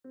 Hey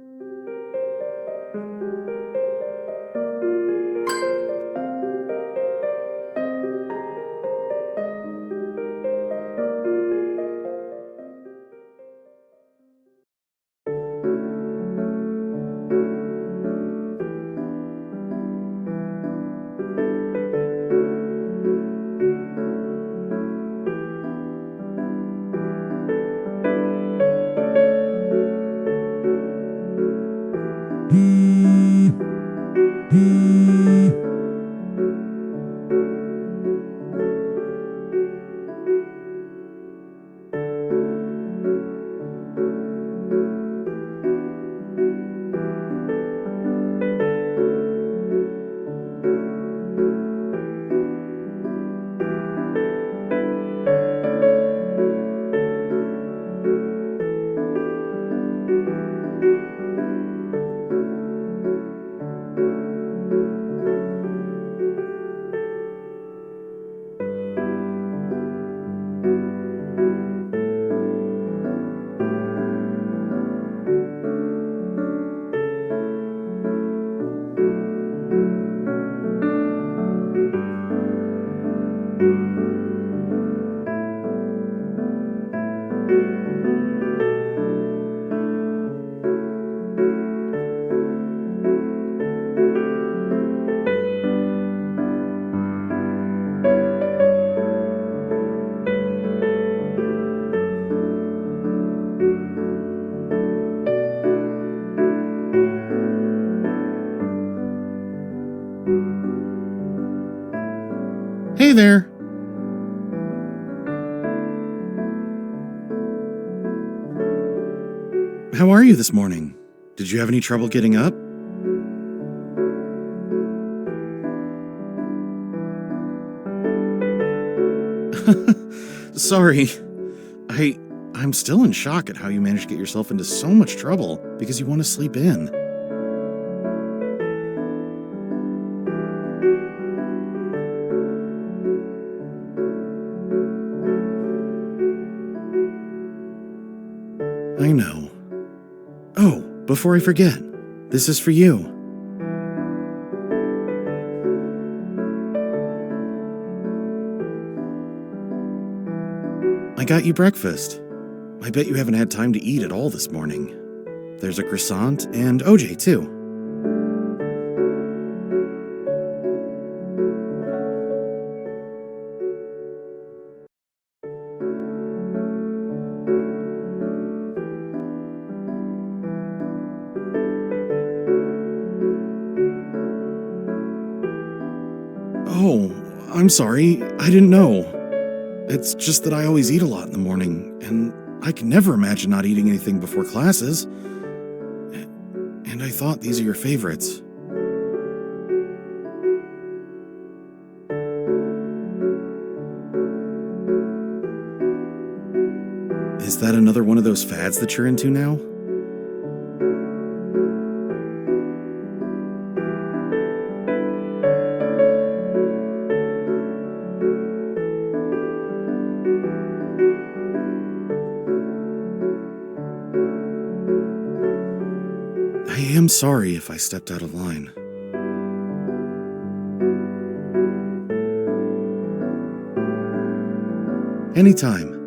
there! How are you this morning? Did you have any trouble getting up? Sorry. I'm still in shock at how you managed to get yourself into so much trouble because you want to sleep in. I know. Oh, before I forget, this is for you. I got you breakfast. I bet you haven't had time to eat at all this morning. There's a croissant and OJ too. Oh, I'm sorry. I didn't know. It's just that I always eat a lot in the morning, and I can never imagine not eating anything before classes. And I thought these are your favorites. Is that another one of those fads that you're into now? I am sorry if I stepped out of line. Anytime.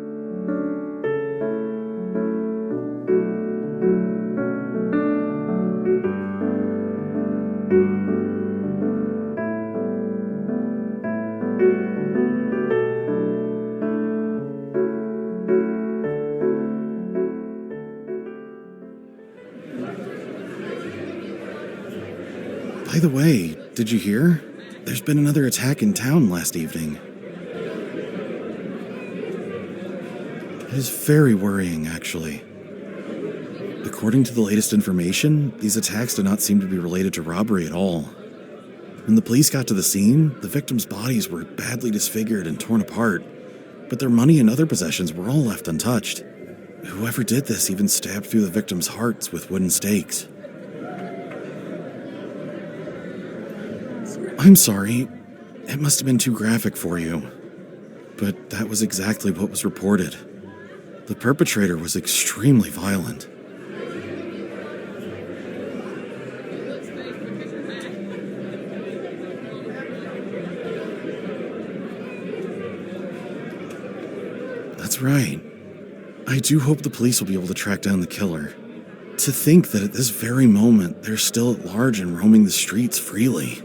By the way, did you hear? There's been another attack in town last evening. It is very worrying, actually. According to the latest information, these attacks do not seem to be related to robbery at all. When the police got to the scene, the victims' bodies were badly disfigured and torn apart, but their money and other possessions were all left untouched. Whoever did this even stabbed through the victims' hearts with wooden stakes. I'm sorry. It must have been too graphic for you. But that was exactly what was reported. The perpetrator was extremely violent. That's right. I do hope the police will be able to track down the killer. To think that at this very moment, they're still at large and roaming the streets freely.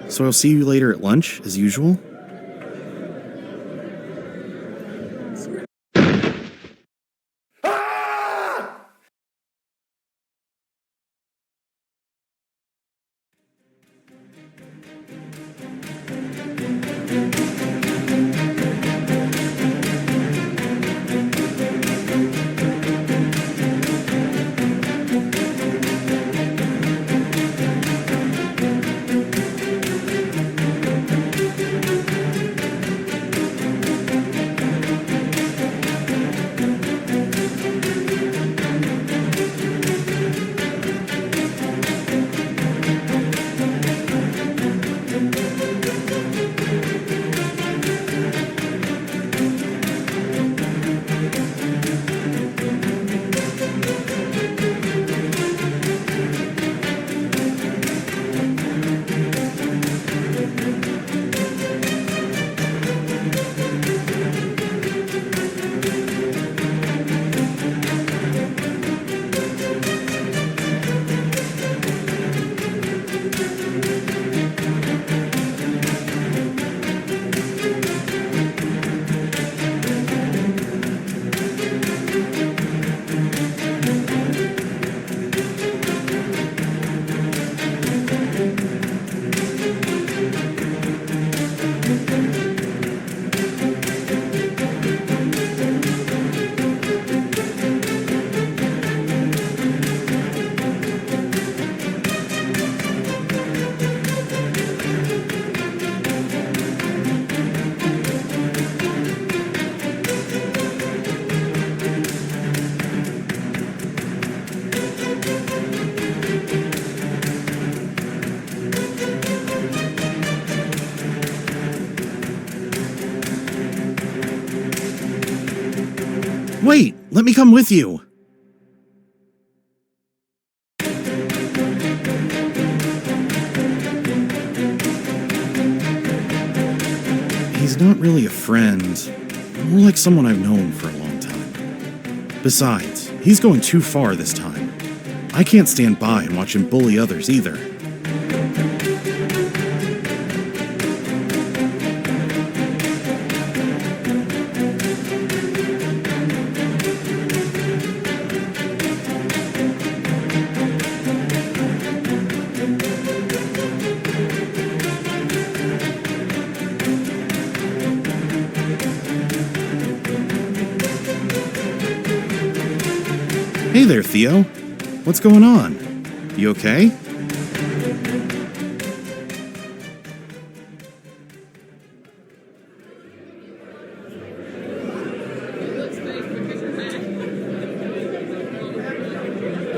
So I'll see you later at lunch, as usual? Wait, let me come with you. He's not really a friend, more like someone I've known for a long time. Besides, he's going too far this time. I can't stand by and watch him bully others either. Hey there, Theo. What's going on? You okay?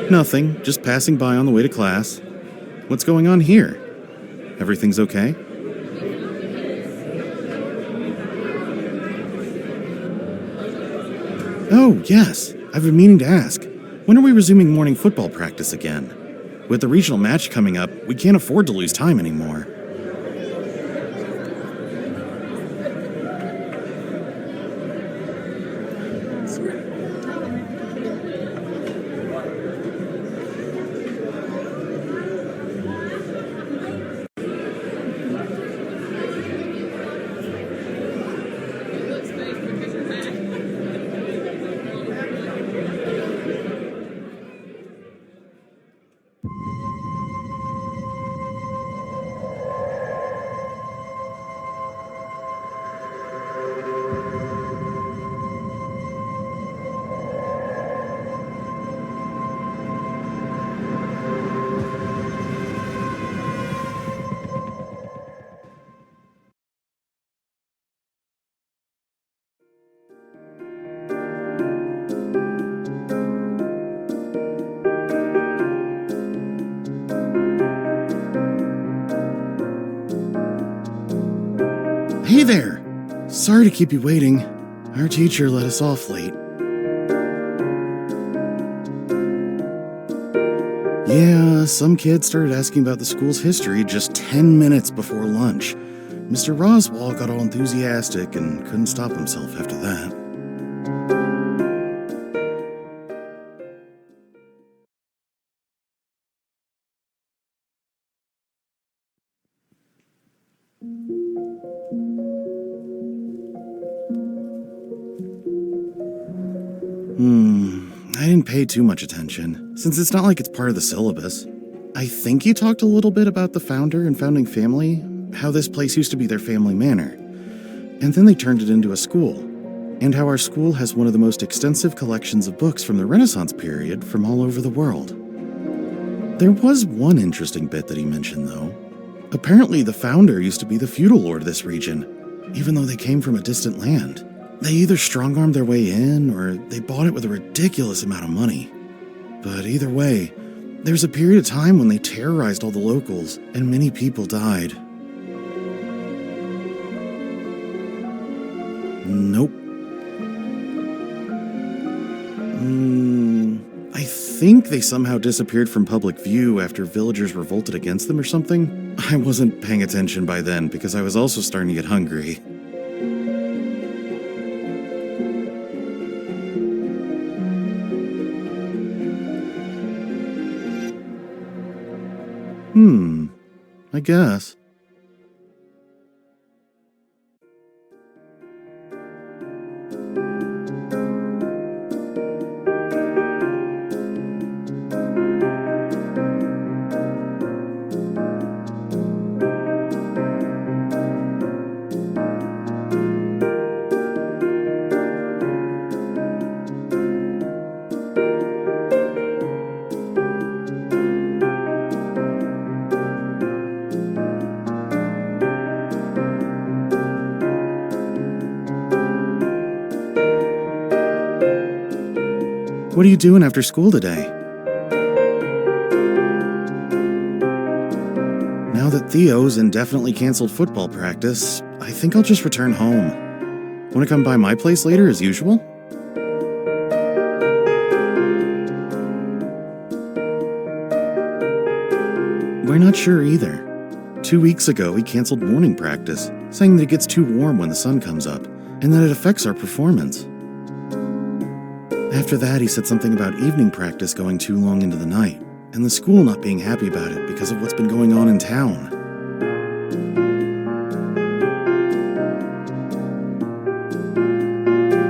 Nothing, just passing by on the way to class. What's going on here? Everything's okay? Oh, yes. I've been meaning to ask. When are we resuming morning football practice again? With the regional match coming up, we can't afford to lose time anymore. Hey there! Sorry to keep you waiting. Our teacher let us off late. Yeah, some kids started asking about the school's history just 10 minutes before lunch. Mr. Roswell got all enthusiastic and couldn't stop himself after that. I didn't pay too much attention, since it's not like it's part of the syllabus. I think he talked a little bit about the founder and founding family, how this place used to be their family manor, and then they turned it into a school, and how our school has one of the most extensive collections of books from the Renaissance period from all over the world. There was one interesting bit that he mentioned, though. Apparently, the founder used to be the feudal lord of this region, even though they came from a distant land. They either strong-armed their way in, or they bought it with a ridiculous amount of money. But either way, there's a period of time when they terrorized all the locals, and many people died. Nope. I think they somehow disappeared from public view after villagers revolted against them or something. I wasn't paying attention by then because I was also starting to get hungry. I guess. What are you doing after school today? Now that Theo's indefinitely canceled football practice, I think I'll just return home. Want to come by my place later as usual? We're not sure either. 2 weeks ago, he canceled morning practice, saying that it gets too warm when the sun comes up, and that it affects our performance. After that, he said something about evening practice going too long into the night, and the school not being happy about it because of what's been going on in town.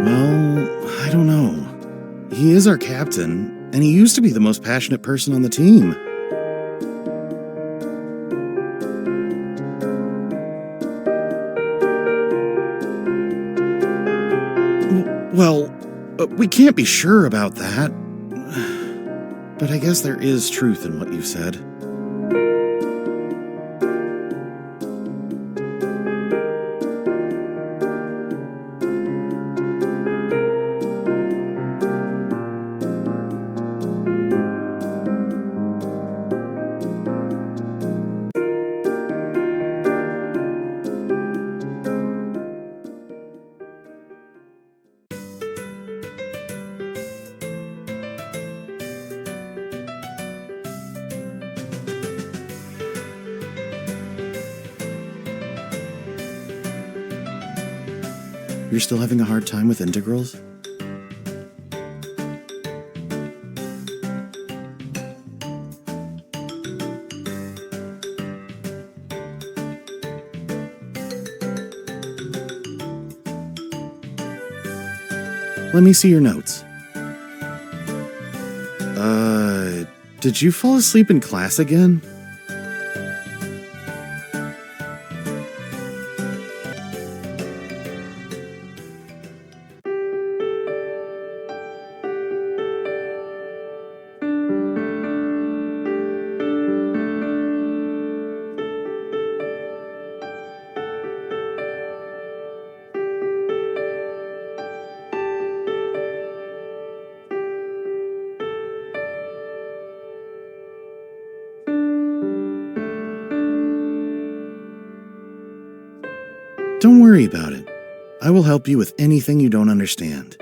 Well, I don't know. He is our captain, and he used to be the most passionate person on the team. Well, we can't be sure about that. But I guess there is truth in what you've said. You're still having a hard time with integrals? Let me see your notes. Did you fall asleep in class again? Don't worry about it. I will help you with anything you don't understand.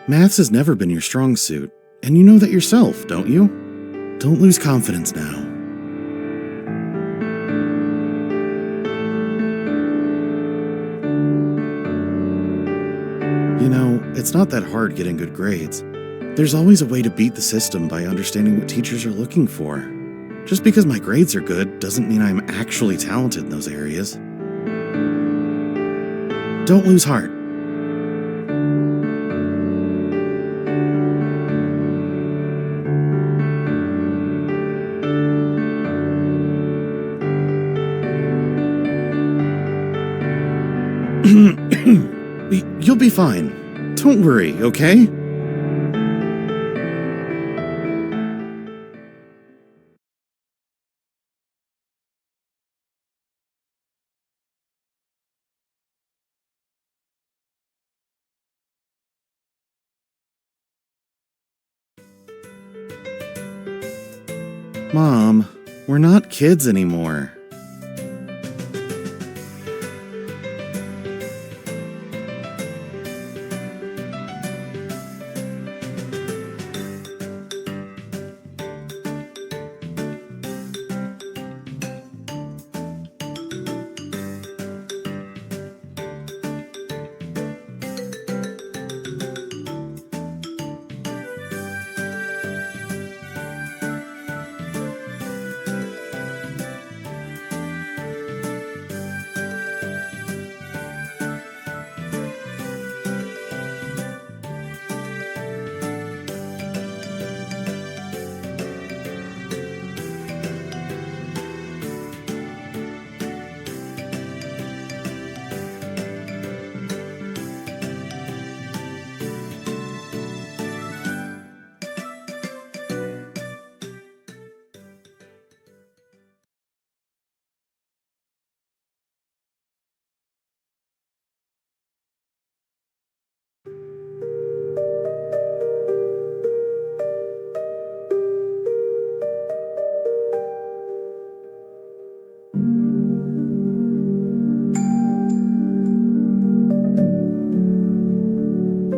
Maths has never been your strong suit, And you know that yourself, don't you? Don't lose confidence now. You know, it's not that hard getting good grades. There's always a way to beat the system by understanding what teachers are looking for. Just because my grades are good doesn't mean I'm actually talented in those areas. Don't lose heart. You'll be fine. Don't worry, okay? Mom, we're not kids anymore.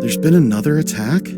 There's been another attack?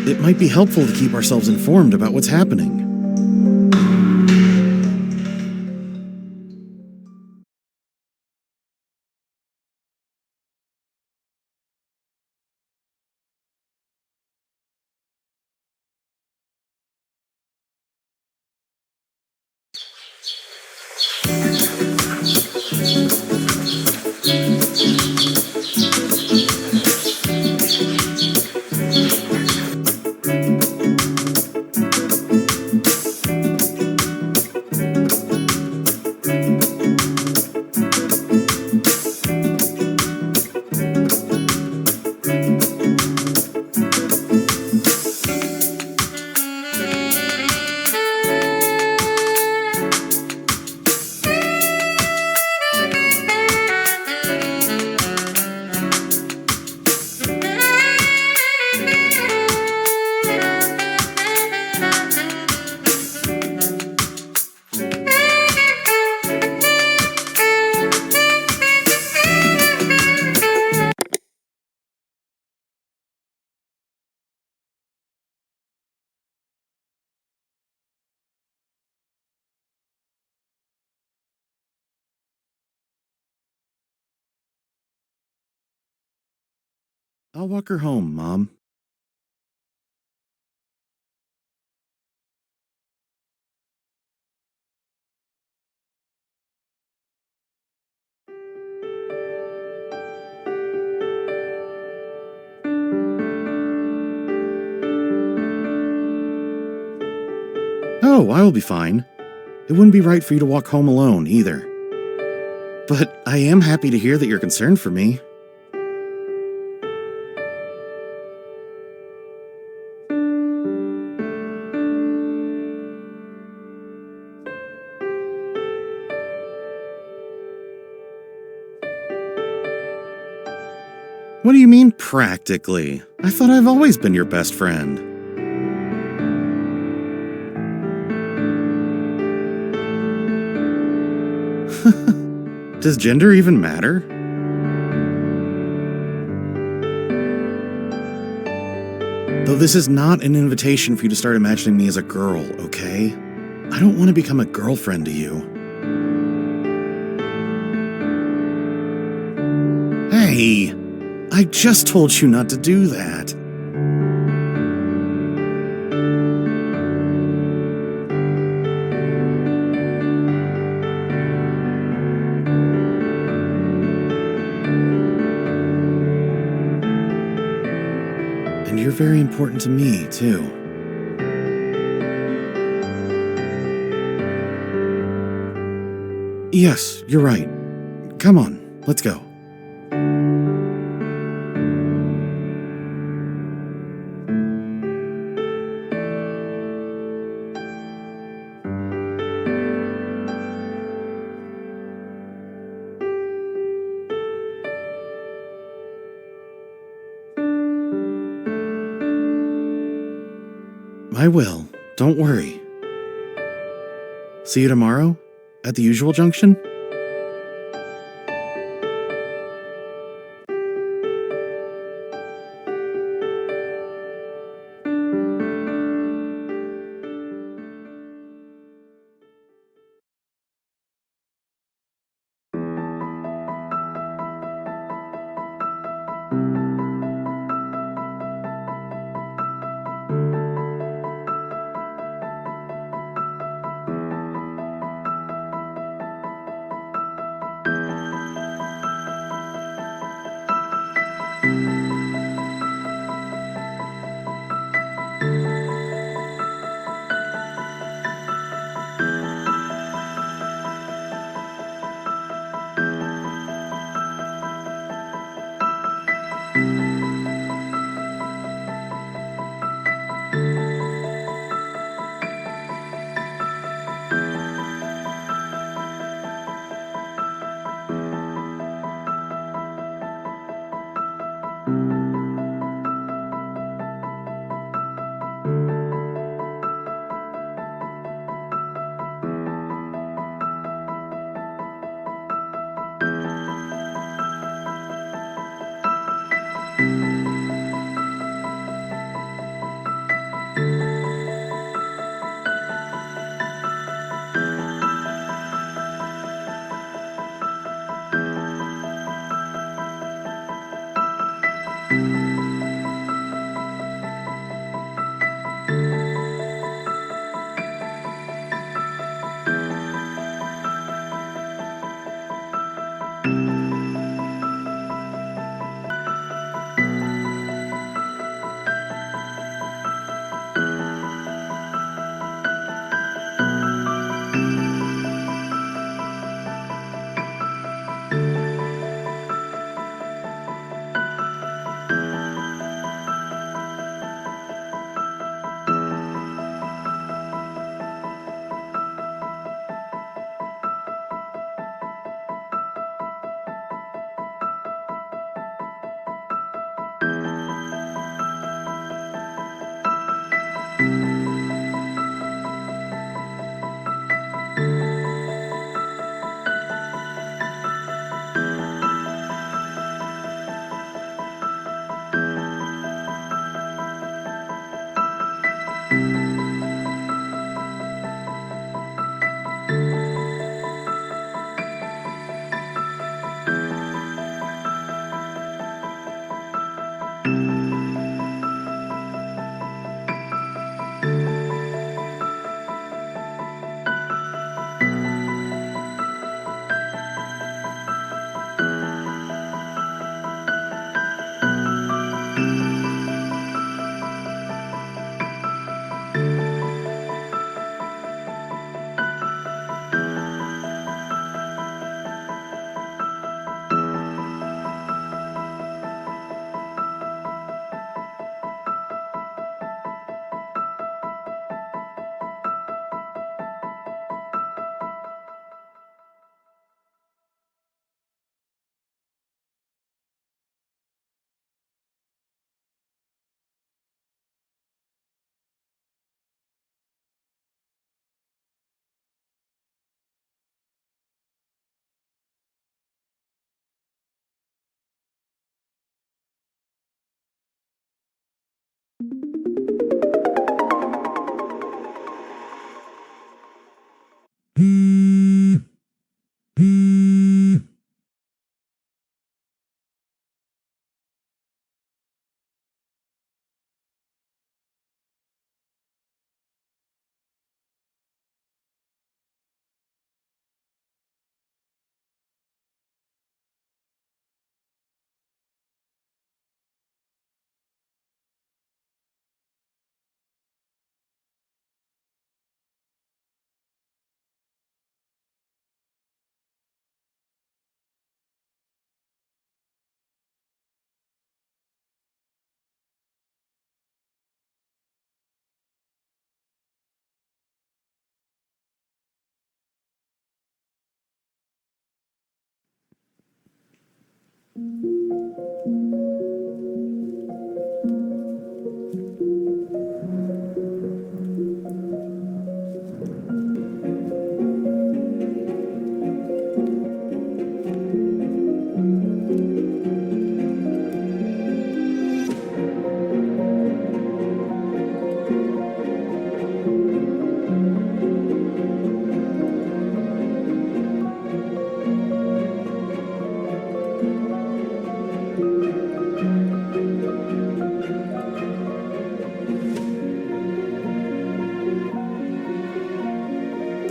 It might be helpful to keep ourselves informed about what's happening. I'll walk her home, Mom. Oh, I will be fine. It wouldn't be right for you to walk home alone, either. But I am happy to hear that you're concerned for me. What do you mean, practically? I thought I've always been your best friend. Does gender even matter? Though this is not an invitation for you to start imagining me as a girl, okay? I don't want to become a girlfriend to you. Hey! I just told you not to do that. And you're very important to me, too. Yes, you're right. Come on, let's go. I will. Don't worry. See you tomorrow? At the usual junction?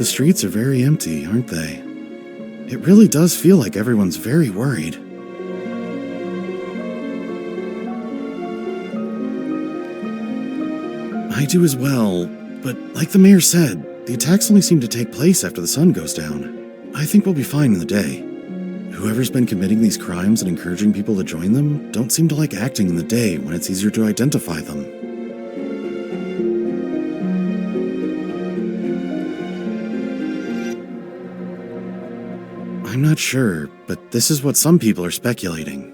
The streets are very empty, aren't they? It really does feel like everyone's very worried. I do as well, but like the mayor said, the attacks only seem to take place after the sun goes down. I think we'll be fine in the day. Whoever's been committing these crimes and encouraging people to join them don't seem to like acting in the day when it's easier to identify them. I'm not sure, but this is what some people are speculating.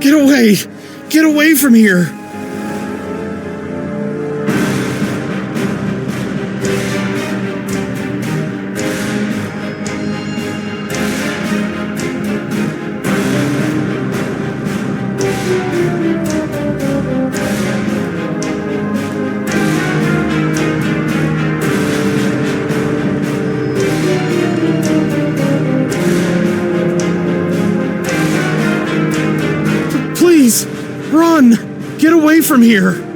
Get away! Get away from here! Please, run! Get away from here!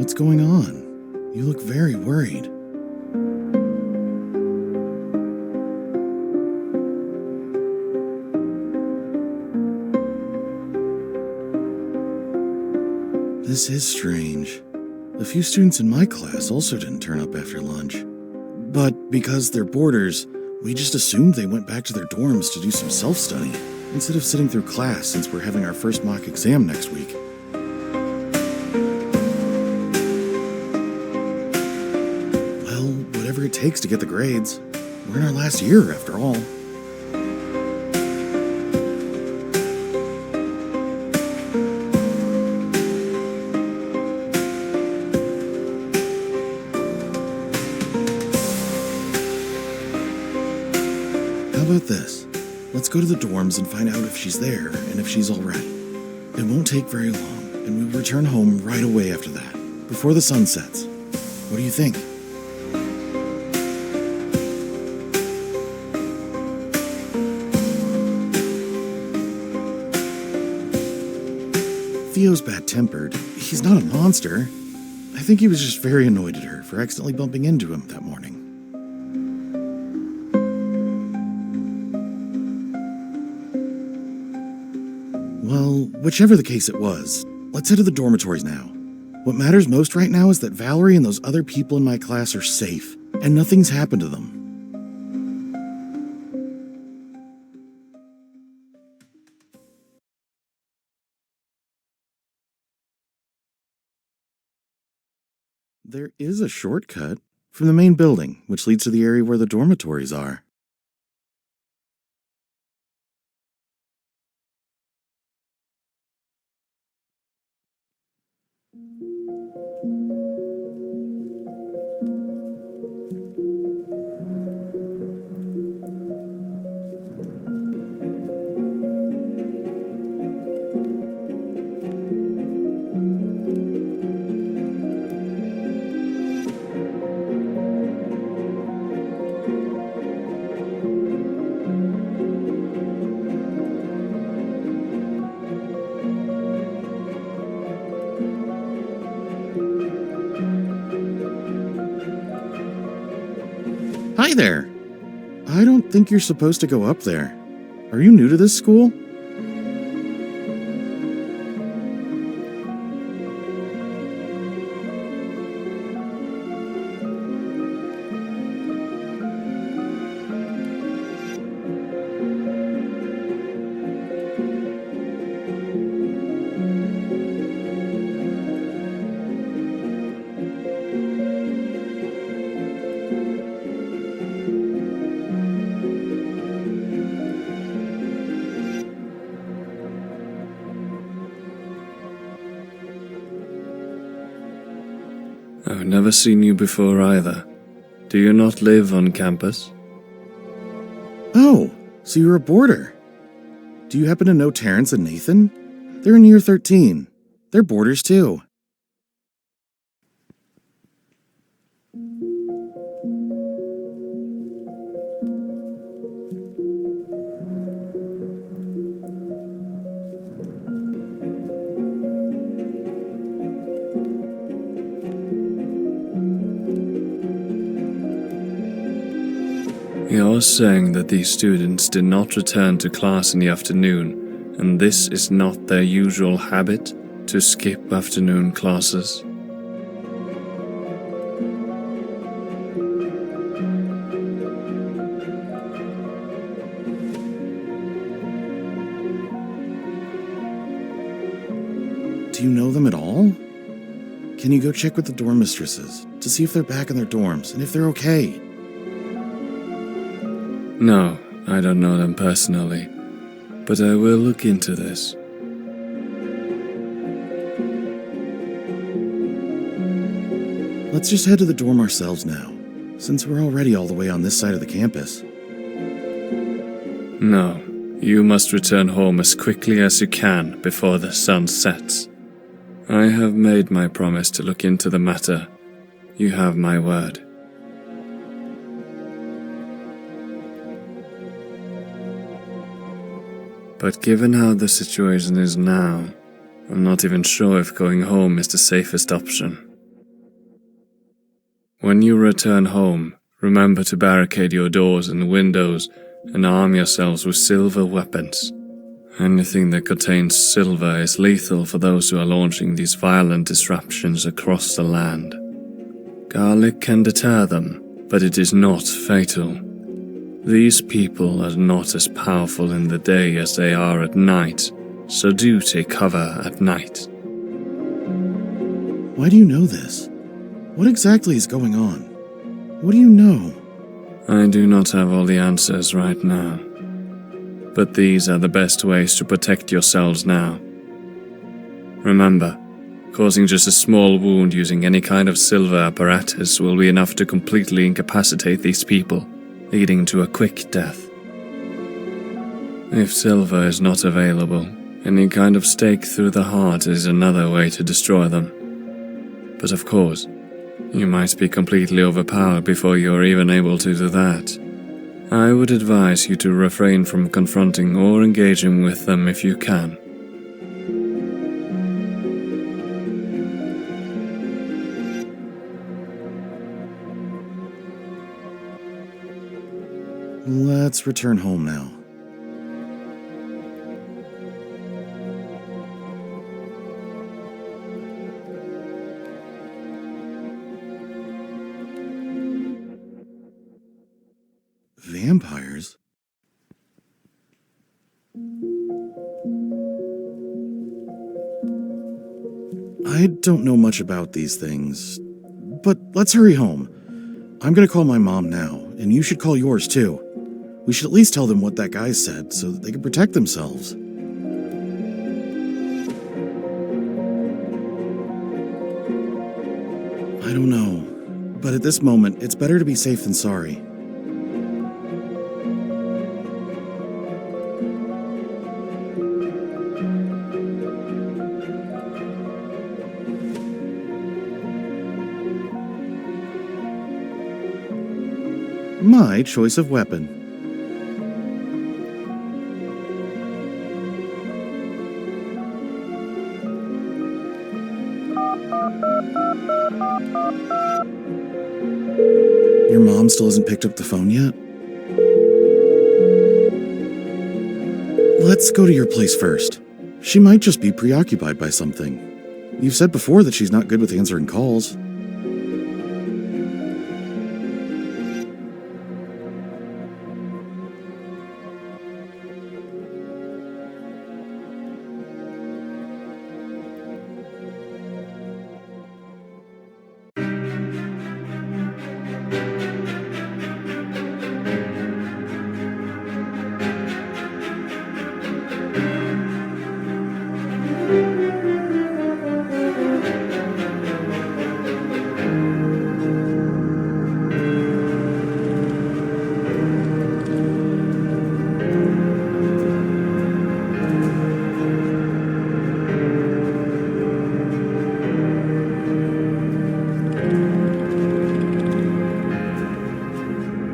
What's going on? You look very worried. This is strange. A few students in my class also didn't turn up after lunch. But because they're boarders, we just assumed they went back to their dorms to do some self-study, instead of sitting through class since we're having our first mock exam next week. Well, whatever it takes to get the grades. We're in our last year, after all. How about this? Let's go to the dorms and find out if she's there and if she's all right. It won't take very long, and we'll return home right away after that, before the sun sets. What do you think? Theo's bad-tempered. He's not a monster. I think he was just very annoyed at her for accidentally bumping into him that morning. Well, whichever the case it was, let's head to the dormitories now. What matters most right now is that Valerie and those other people in my class are safe, and nothing's happened to them. There is a shortcut from the main building, which leads to the area where the dormitories are. Hi there! I don't think you're supposed to go up there. Are you new to this school? I've never seen you before either. Do you not live on campus? Oh, so you're a boarder. Do you happen to know Terrence and Nathan? They're in year 13. They're boarders too. You're saying that these students did not return to class in the afternoon, and this is not their usual habit, to skip afternoon classes? Do you know them at all? Can you go check with the dorm mistresses to see if they're back in their dorms and if they're okay? No, I don't know them personally, but I will look into this. Let's just head to the dorm ourselves now, since we're already all the way on this side of the campus. No, you must return home as quickly as you can before the sun sets. I have made my promise to look into the matter. You have my word. But given how the situation is now, I'm not even sure if going home is the safest option. When you return home, remember to barricade your doors and windows and arm yourselves with silver weapons. Anything that contains silver is lethal for those who are launching these violent disruptions across the land. Garlic can deter them, but it is not fatal. These people are not as powerful in the day as they are at night, so do take cover at night. Why do you know this? What exactly is going on? What do you know? I do not have all the answers right now, but these are the best ways to protect yourselves now. Remember, causing just a small wound using any kind of silver apparatus will be enough to completely incapacitate these people, leading to a quick death. If silver is not available, any kind of stake through the heart is another way to destroy them. But of course, you might be completely overpowered before you're even able to do that. I would advise you to refrain from confronting or engaging with them if you can. Let's return home now. vampires? I don't know much about these things, but let's hurry home. I'm gonna call my mom now, and you should call yours too. We should at least tell them what that guy said so that they can protect themselves. I don't know, but at this moment, it's better to be safe than sorry. My choice of weapon. Your mom still hasn't picked up the phone yet? Let's go to your place first. She might just be preoccupied by something. You've said before that she's not good with answering calls.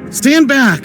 Stand back!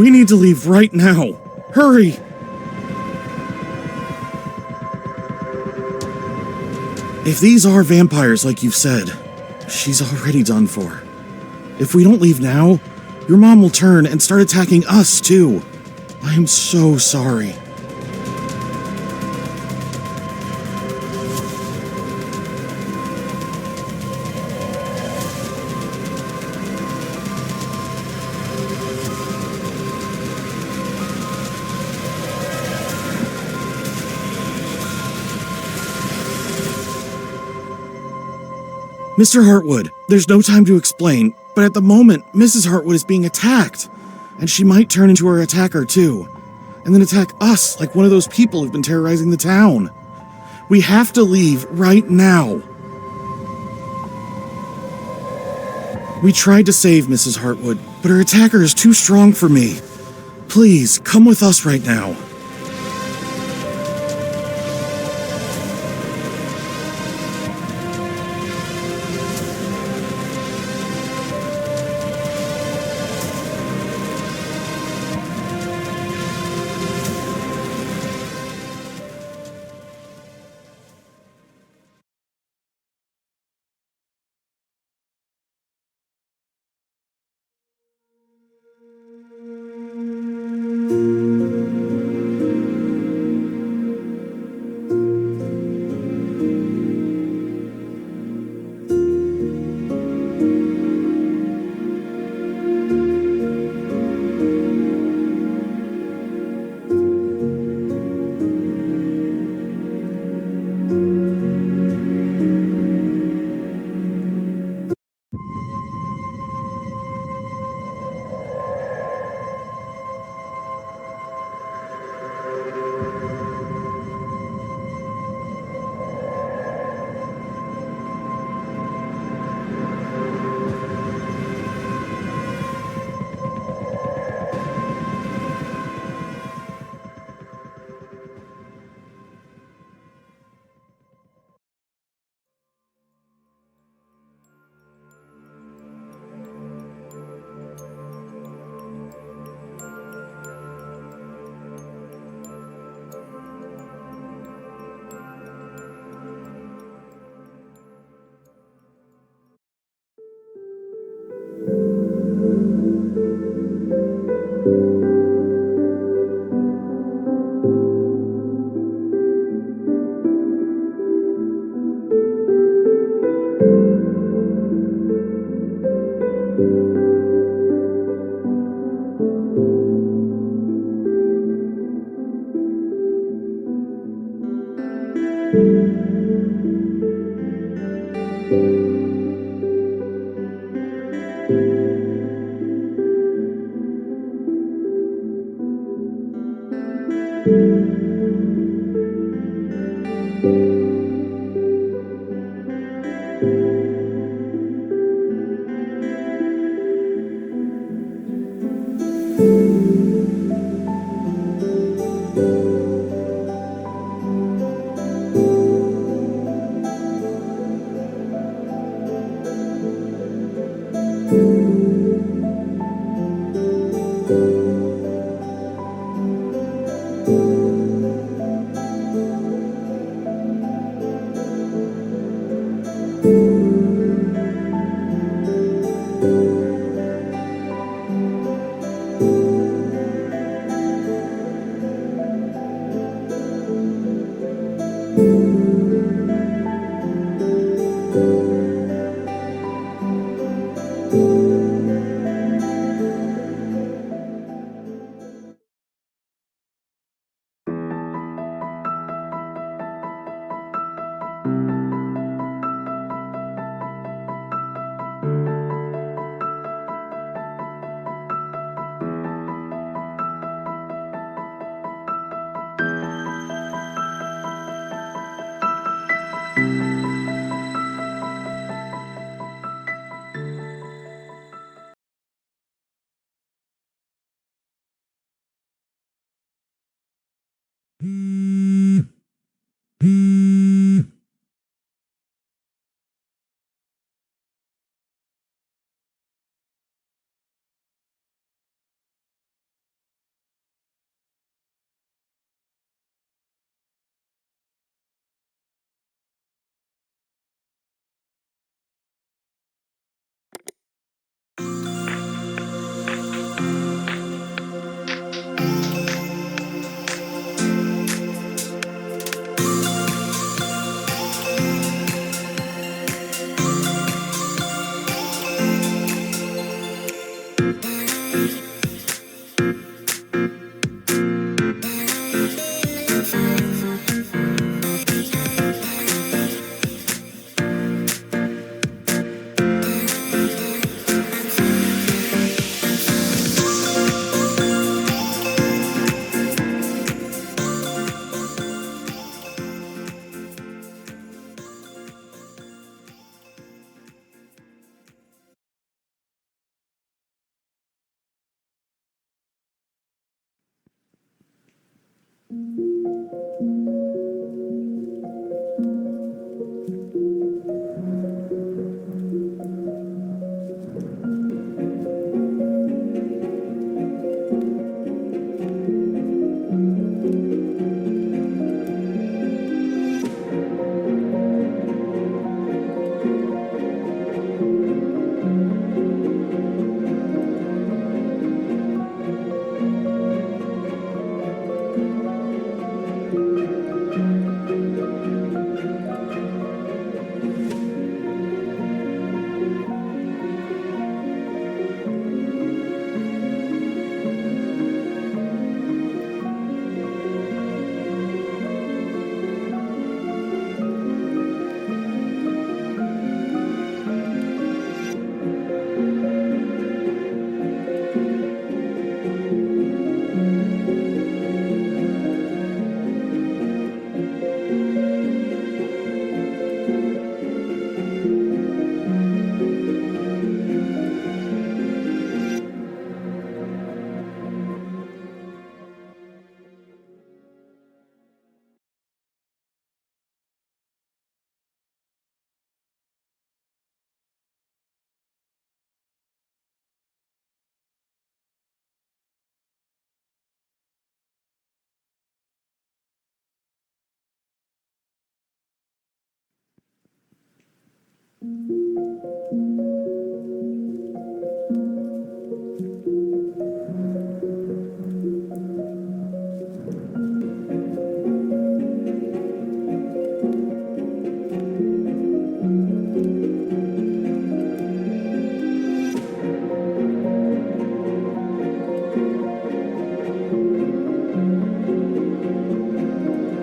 We need to leave right now. Hurry! If these are vampires like you've said, she's already done for. If we don't leave now, your mom will turn and start attacking us too. I am so sorry. Mr. Heartwood, there's no time to explain, but at the moment, Mrs. Heartwood is being attacked, and she might turn into her attacker too, and then attack us like one of those people who've been terrorizing the town. We have to leave right now. We tried to save Mrs. Heartwood, but her attacker is too strong for me. Please, come with us right now.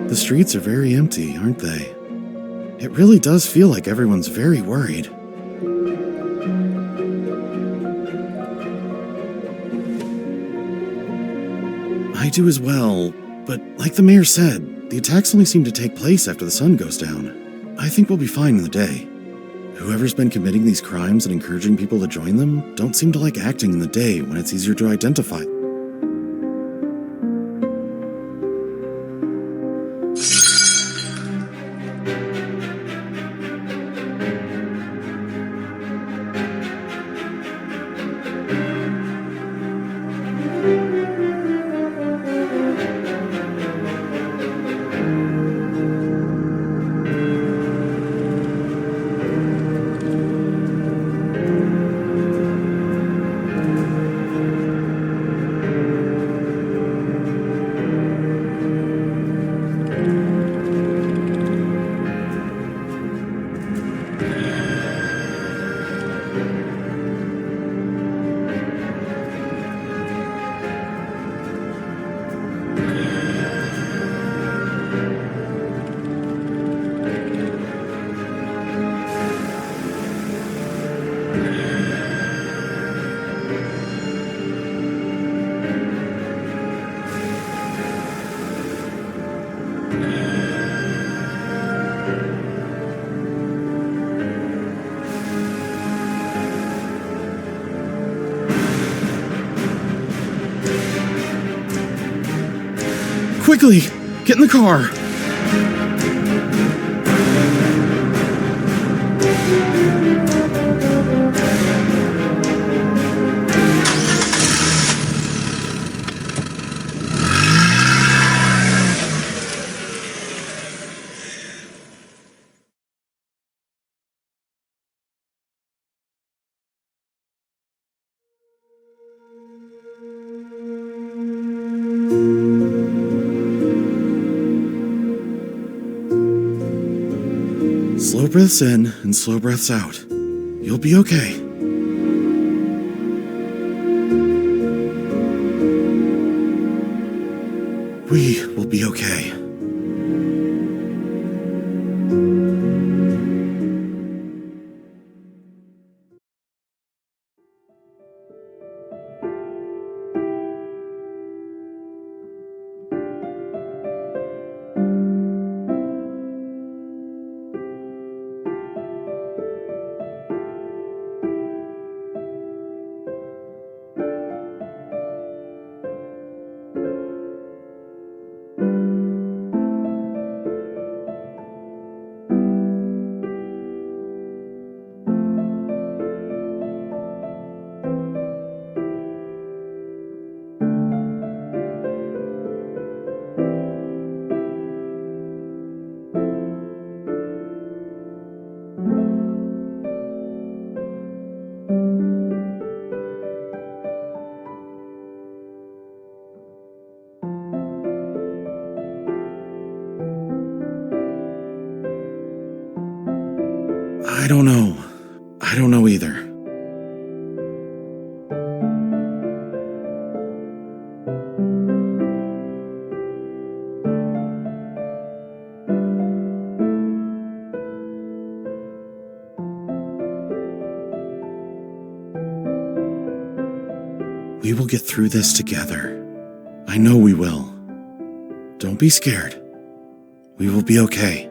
The streets are very empty, aren't they? It really does feel like everyone's very worried. I do as well, but like the mayor said, the attacks only seem to take place after the sun goes down. I think we'll be fine in the day. Whoever's been committing these crimes and encouraging people to join them don't seem to like acting in the day when it's easier to identify. Quickly! Get in the car! Slow breaths in and slow breaths out. You'll be okay. We will be okay. I don't know either. We will get through this together. I know we will. Don't be scared. We will be okay.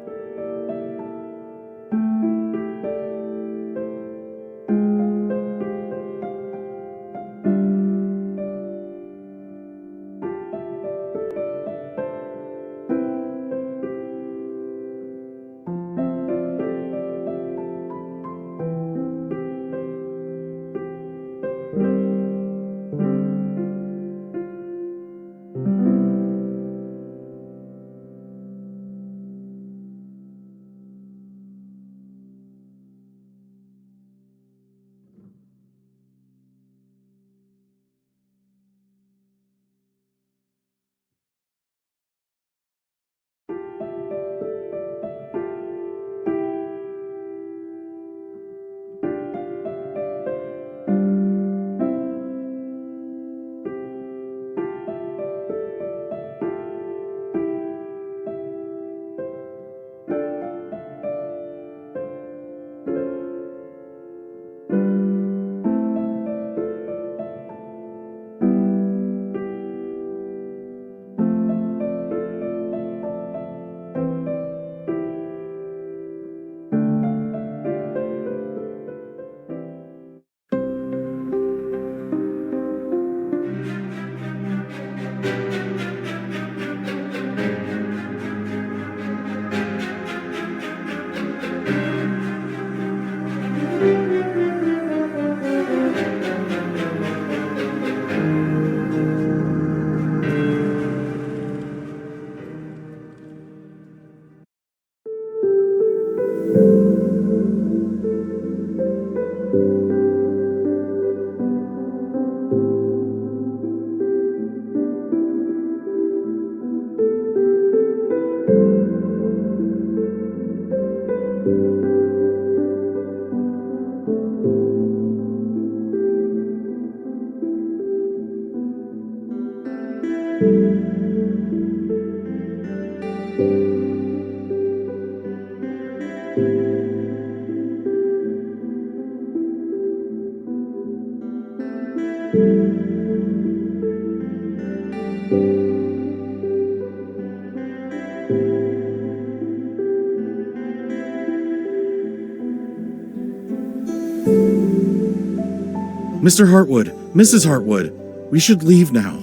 Mr. Heartwood, Mrs. Heartwood, we should leave now.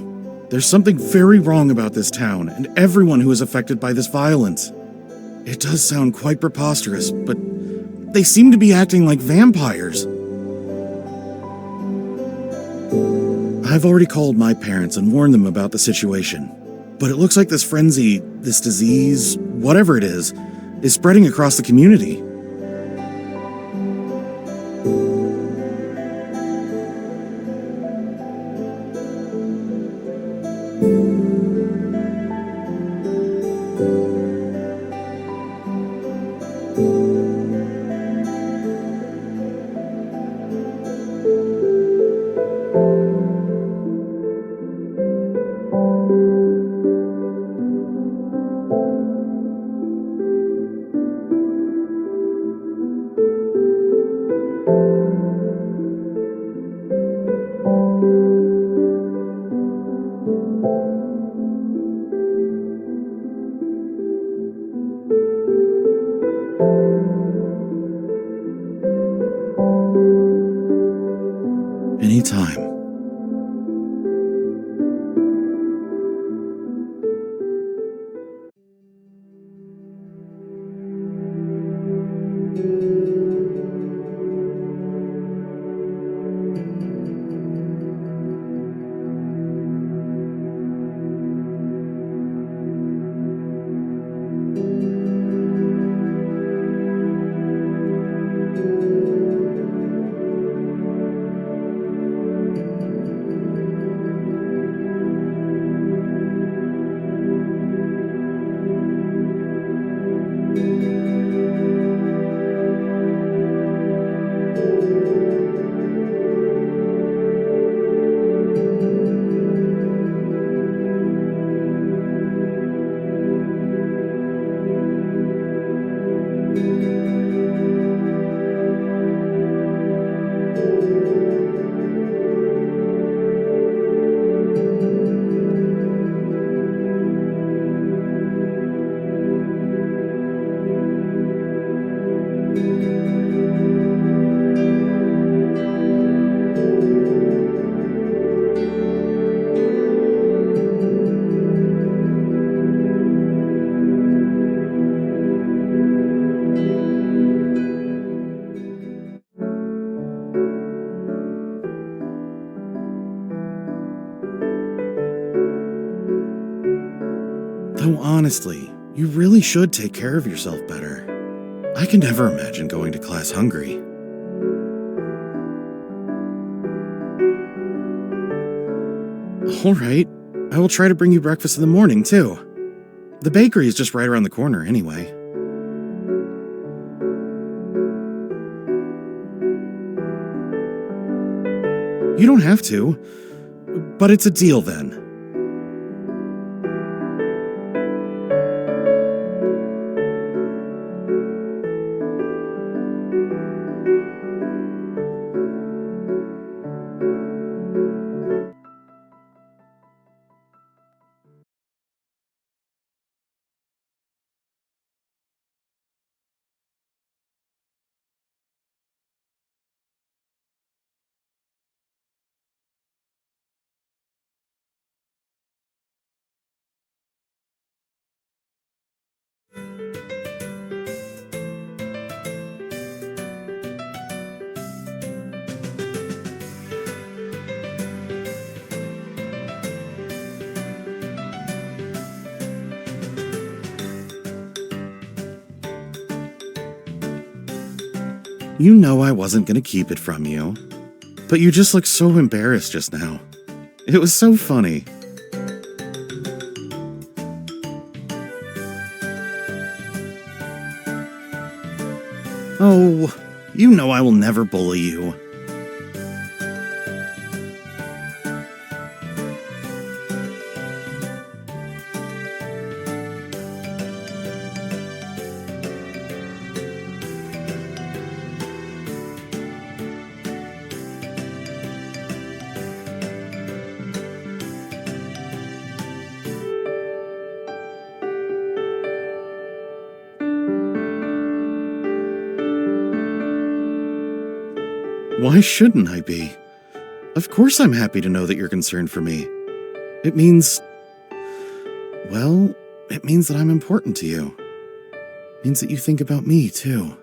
There's something very wrong about this town and everyone who is affected by this violence. It does sound quite preposterous, but they seem to be acting like vampires. I've already called my parents and warned them about the situation, but it looks like this frenzy, this disease, whatever it is spreading across the community. Anytime. Though honestly, you really should take care of yourself better. I can never imagine going to class hungry. Alright, I will try to bring you breakfast in the morning, too. The bakery is just right around the corner, anyway. You don't have to, but it's a deal then. You know I wasn't going to keep it from you, but you just looked so embarrassed just now. It was so funny. Oh, you know I will never bully you. Why shouldn't I be? Of course I'm happy to know that you're concerned for me. It means... well, it means that I'm important to you. It means that you think about me, too.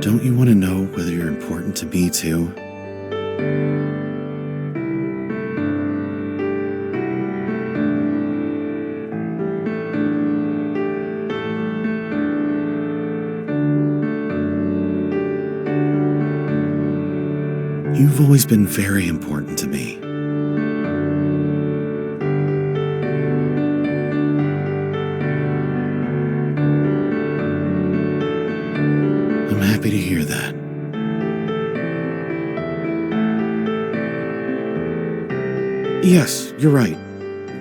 Don't you want to know whether you're important to me, too? You've always been very important to me. I'm happy to hear that. Yes, you're right.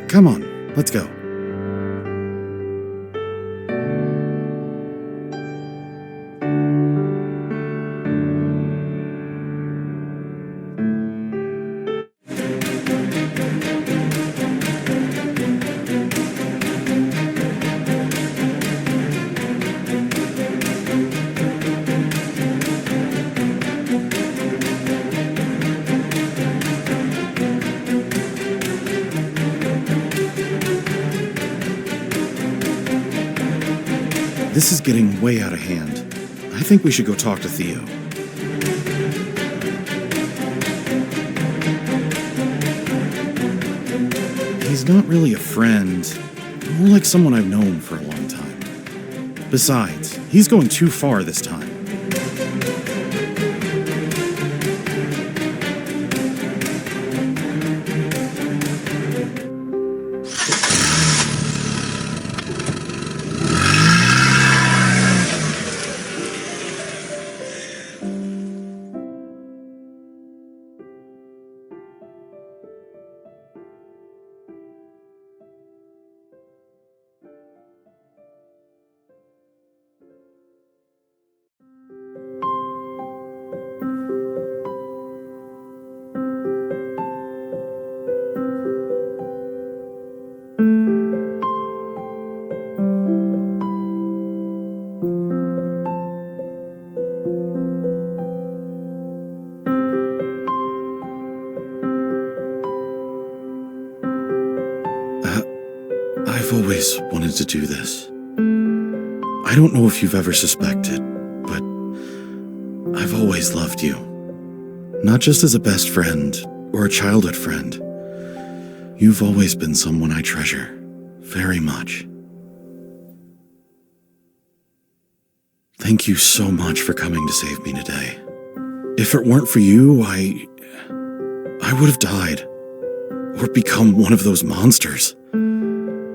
Come on, let's go. This is getting way out of hand. I think we should go talk to Theo. He's not really a friend, more like someone I've known for a long time. Besides, he's going too far this time. I've always wanted to do this. I don't know if you've ever suspected, but I've always loved you. Not just as a best friend or a childhood friend. You've always been someone I treasure very much. Thank you so much for coming to save me today. If it weren't for you, I would have died. Or become one of those monsters.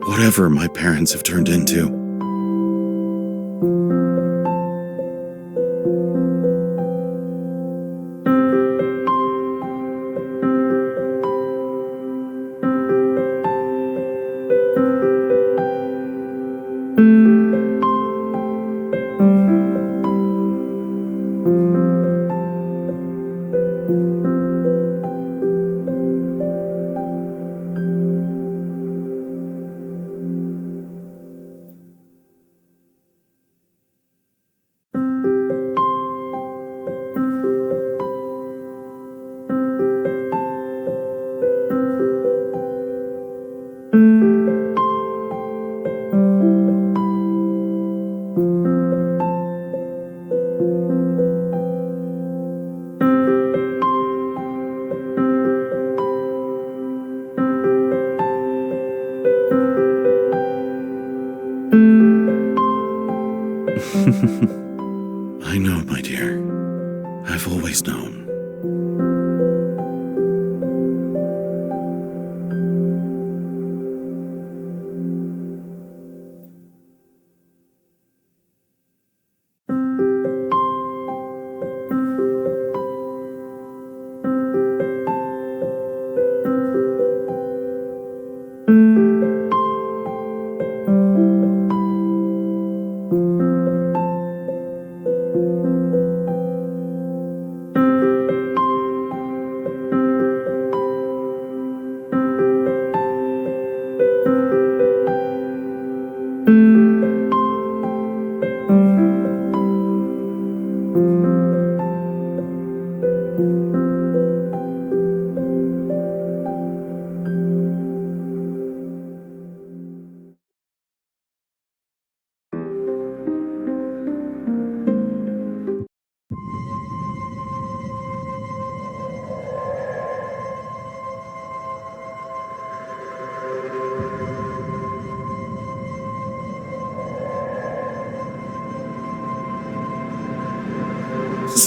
Whatever my parents have turned into. I know, my dear. I've always known.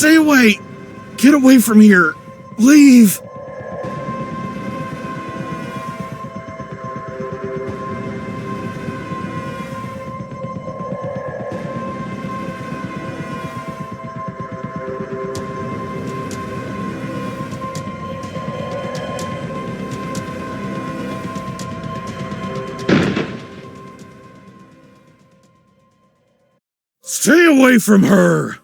Stay away! Get away from here! Leave! Stay away from her!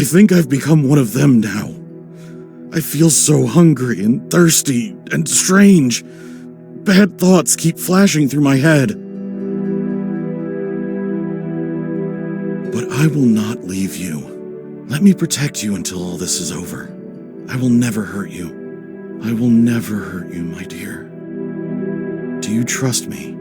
I think I've become one of them now. I feel so hungry and thirsty and strange. Bad thoughts keep flashing through my head. But I will not leave you. Let me protect you until all this is over. I will never hurt you. I will never hurt you, my dear. Do you trust me?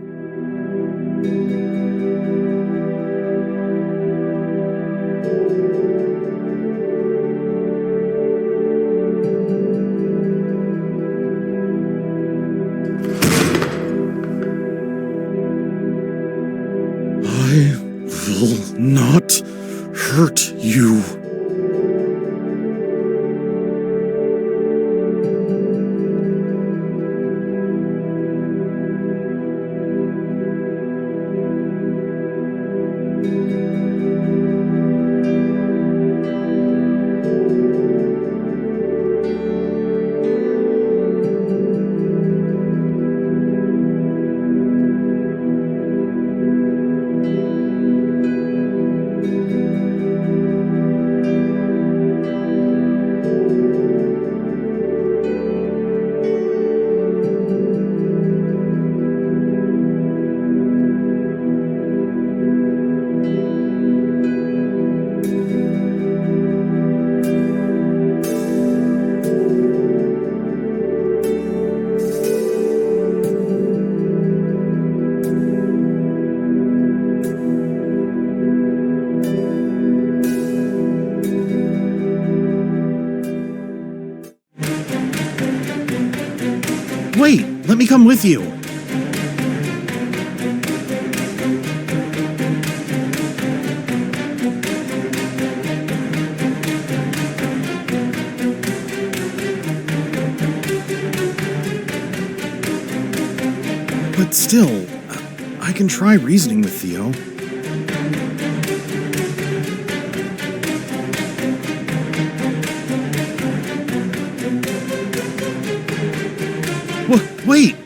I will not hurt you. Wait, let me come with you. But still, I can try reasoning with Theo. Wait!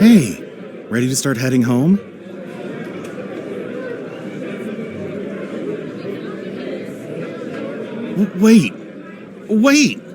Hey, ready to start heading home? Wait! Wait!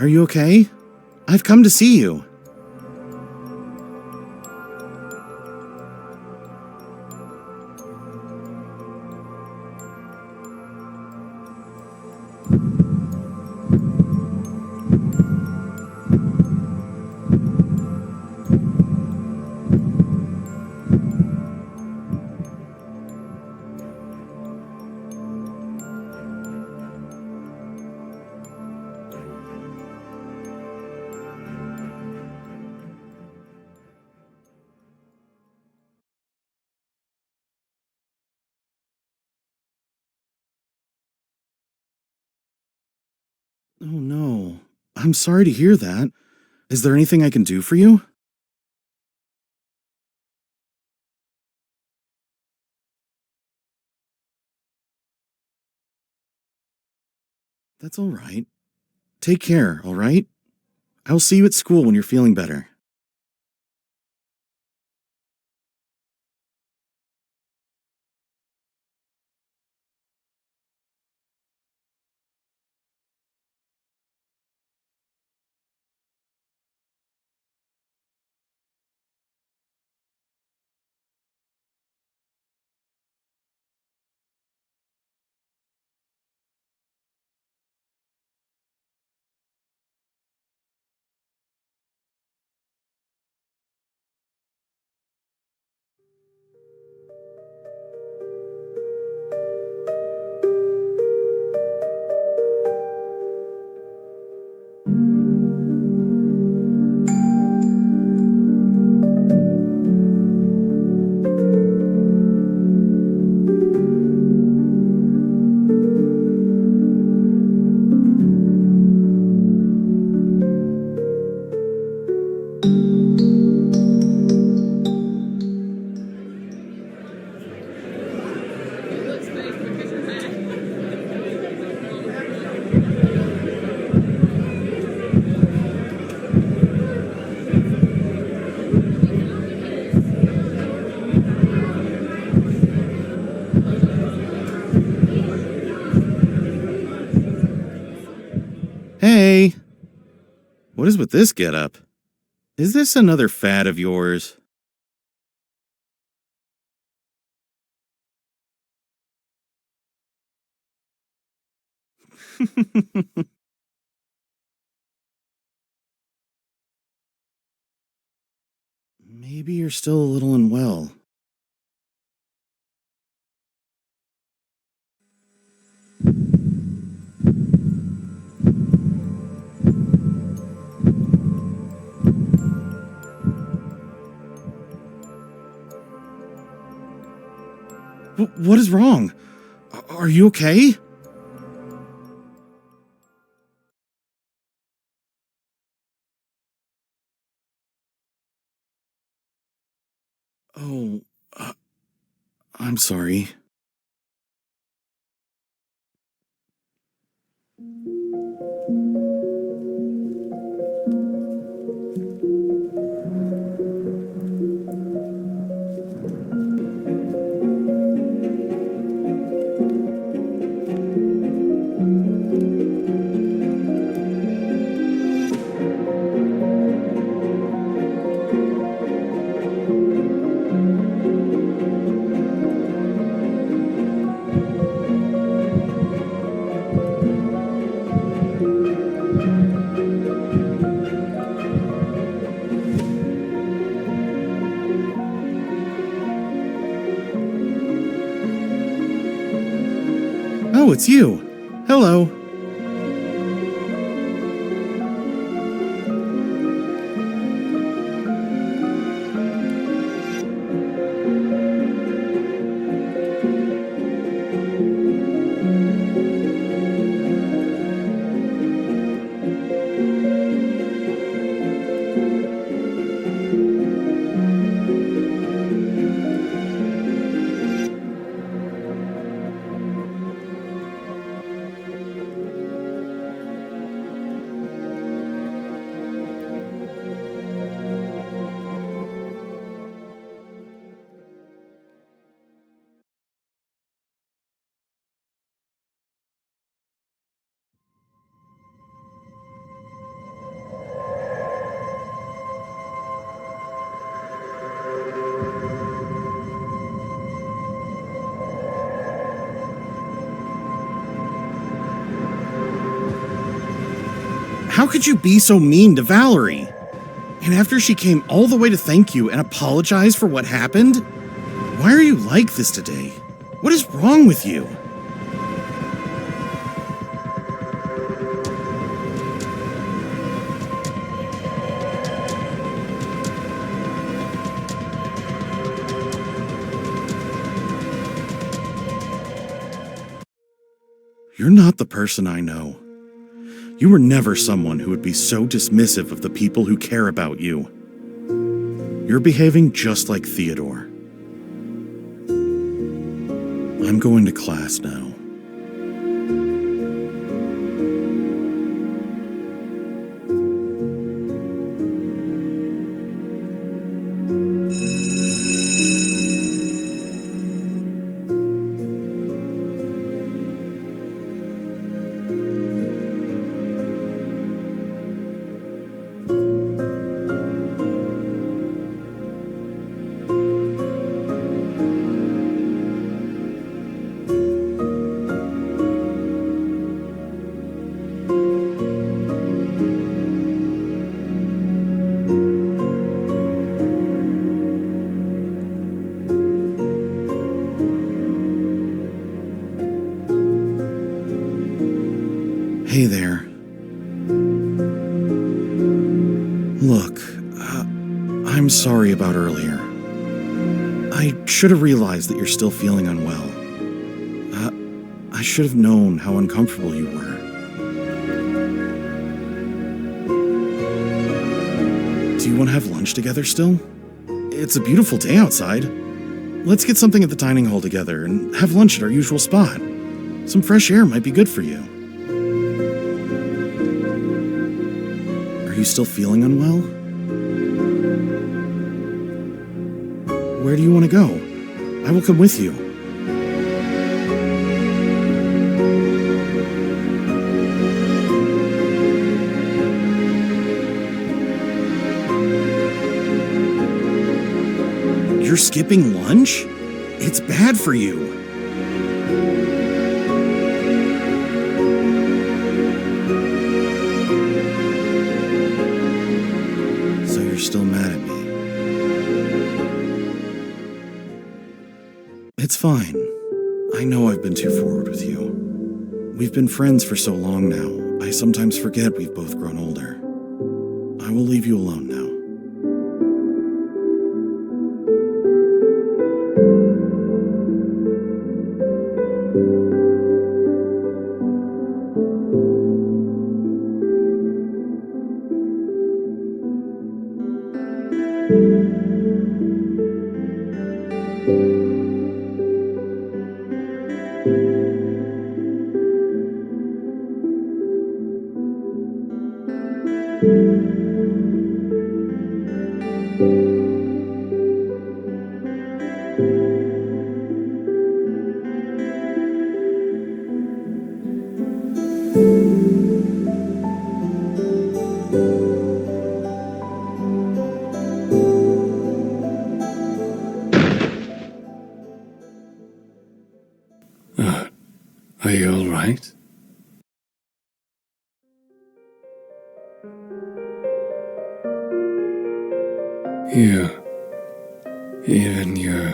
Are you okay? I've come to see you. Oh no. I'm sorry to hear that. Is there anything I can do for you? That's all right. Take care, all right? I'll see you at school when you're feeling better. Hey! What is with this getup? Is this another fad of yours? Maybe you're still a little unwell. What is wrong? Are you okay? Oh, I'm sorry. Oh, it's you. Hello. How could you be so mean to Valerie? And after she came all the way to thank you and apologize for what happened? Why are you like this today? What is wrong with you? You're not the person I know. You were never someone who would be so dismissive of the people who care about you. You're behaving just like Theodore. I'm going to class now. Hey there. Look, I'm sorry about earlier. I should have realized that you're still feeling unwell. I should have known how uncomfortable you were. Do you want to have lunch together still? It's a beautiful day outside. Let's get something at the dining hall together and have lunch at our usual spot. Some fresh air might be good for you. Are you still feeling unwell? Where do you want to go? I will come with you. You're skipping lunch? It's bad for you. Still mad at me. It's fine. I know I've been too forward with you. We've been friends for so long now, I sometimes forget we've both grown older. I will leave you alone now. Are you all right? Even you.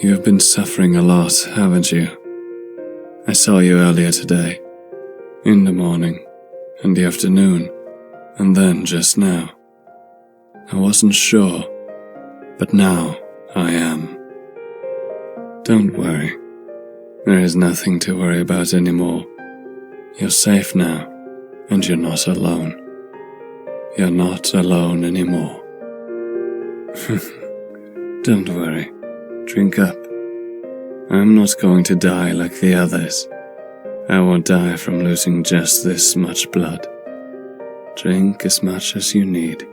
You have been suffering a lot, haven't you? I saw you earlier today, in the morning, and the afternoon, and then just now. I wasn't sure, but now I am. Don't worry. There is nothing to worry about anymore. You're safe now, and you're not alone. You're not alone anymore. Don't worry. Drink up I'm not going to die like the others. I won't die from losing just this much blood. Drink as much as you need.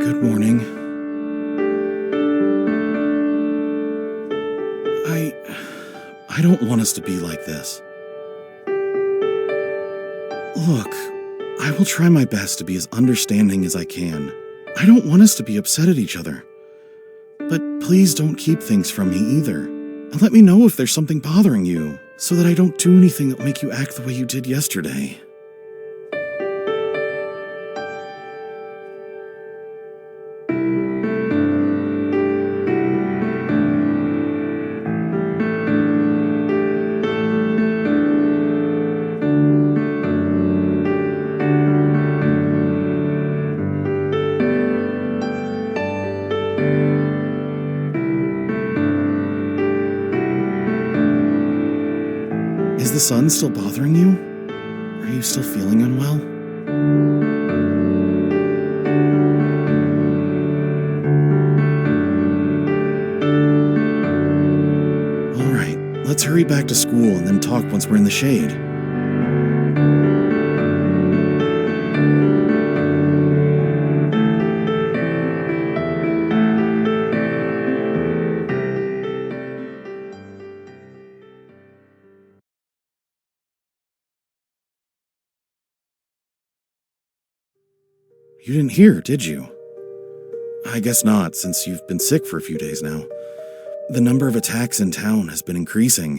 Good morning. I don't want us to be like this. Look, I will try my best to be as understanding as I can. I don't want us to be upset at each other. But please don't keep things from me either. And let me know if there's something bothering you, so that I don't do anything that'll make you act the way you did yesterday. Is the sun still bothering you? Are you still feeling unwell? All right, let's hurry back to school and then talk once we're in the shade. You didn't hear, did you? I guess not, since you've been sick for a few days now. The number of attacks in town has been increasing.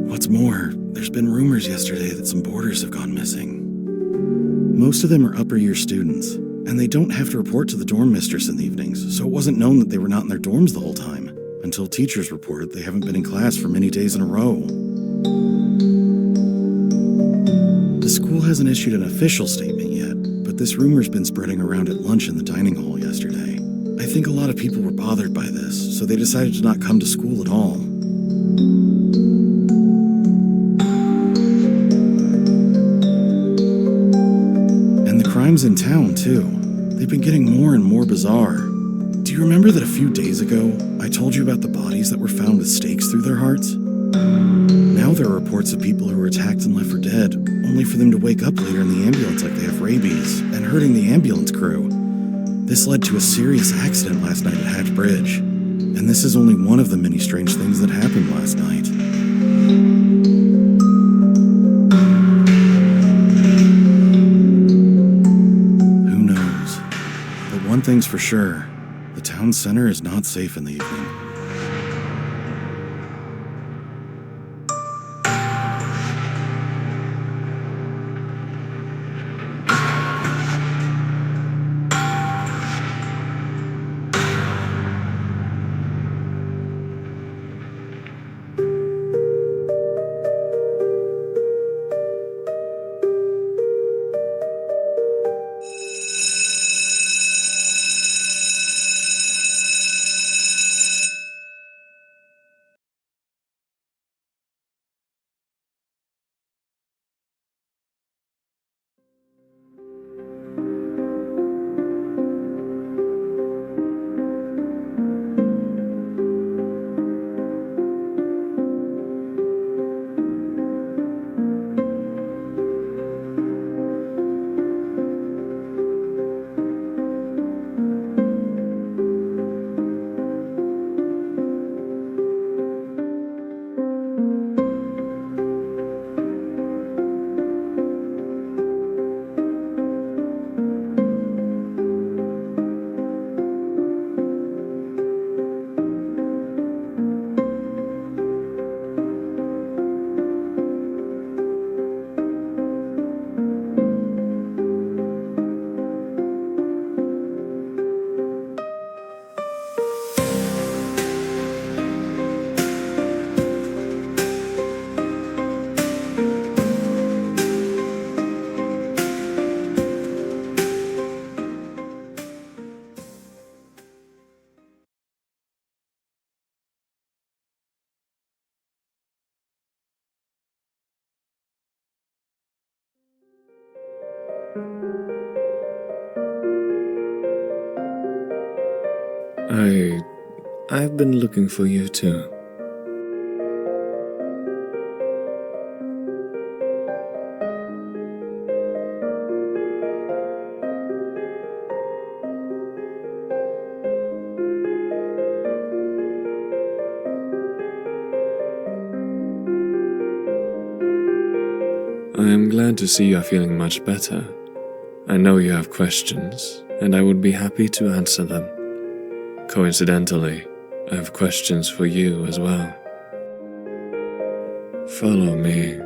What's more, there's been rumors yesterday that some boarders have gone missing. Most of them are upper year students, and they don't have to report to the dorm mistress in the evenings, so it wasn't known that they were not in their dorms the whole time, until teachers reported they haven't been in class for many days in a row. The school hasn't issued an official statement yet, but this rumor's been spreading around at lunch in the dining hall yesterday. I think a lot of people were bothered by this, so they decided to not come to school at all. And the crimes in town, too. They've been getting more and more bizarre. Do you remember that a few days ago, I told you about the bodies that were found with stakes through their hearts? Now there are reports of people who were attacked and left for dead, only for them to wake up later in the ambulance like they have rabies, and hurting the ambulance crew. This led to a serious accident last night at Hatch Bridge, and this is only one of the many strange things that happened last night. Who knows? But one thing's for sure, the town center is not safe in the evening. I've been looking for you too. I am glad to see you are feeling much better. I know you have questions, and I would be happy to answer them. Coincidentally, I have questions for you as well. Follow me.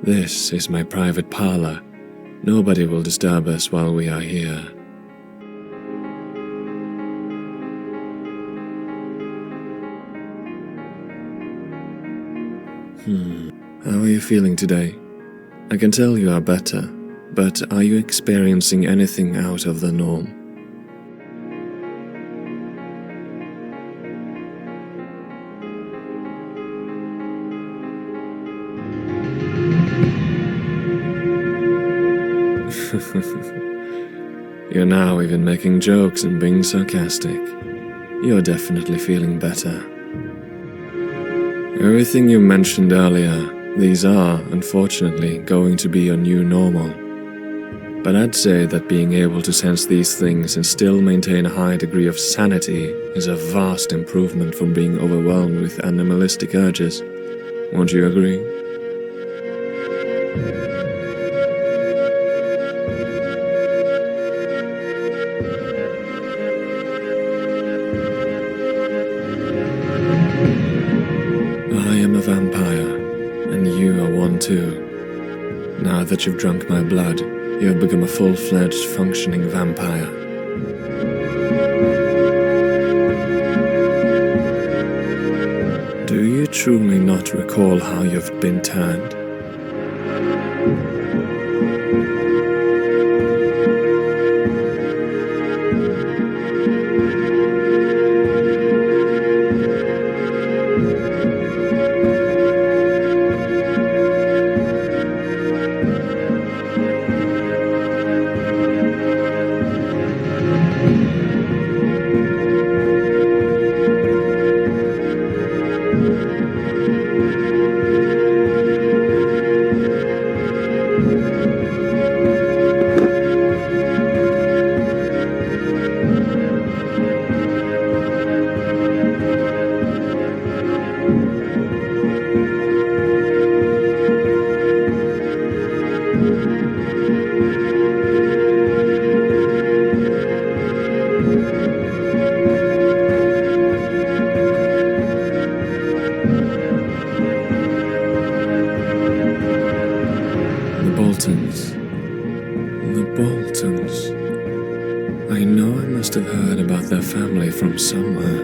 This is my private parlor. Nobody will disturb us while we are here. How are you feeling today? I can tell you are better, but are you experiencing anything out of the norm? You're now even making jokes and being sarcastic. You're definitely feeling better. Everything you mentioned earlier, these are, unfortunately, going to be your new normal. But I'd say that being able to sense these things and still maintain a high degree of sanity is a vast improvement from being overwhelmed with animalistic urges. Won't you agree? I am a vampire, and you are one too. Now that you've drunk my blood, you have become a full-fledged, functioning vampire. Do you truly not recall how you've been turned? The Boltons. I know I must have heard about their family from somewhere.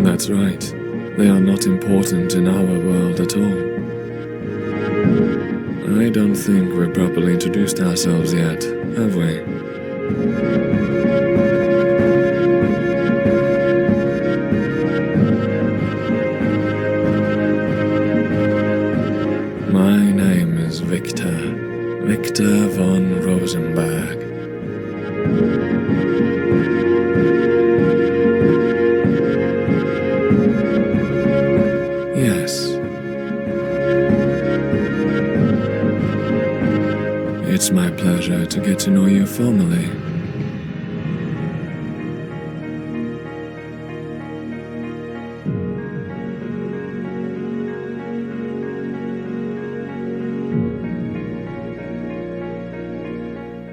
That's right. They are not important in our world at all. I don't think we've properly introduced ourselves yet, have we? My name is Viktor. Viktor von Rosenberg. Yes. It's my pleasure to get to know you formally.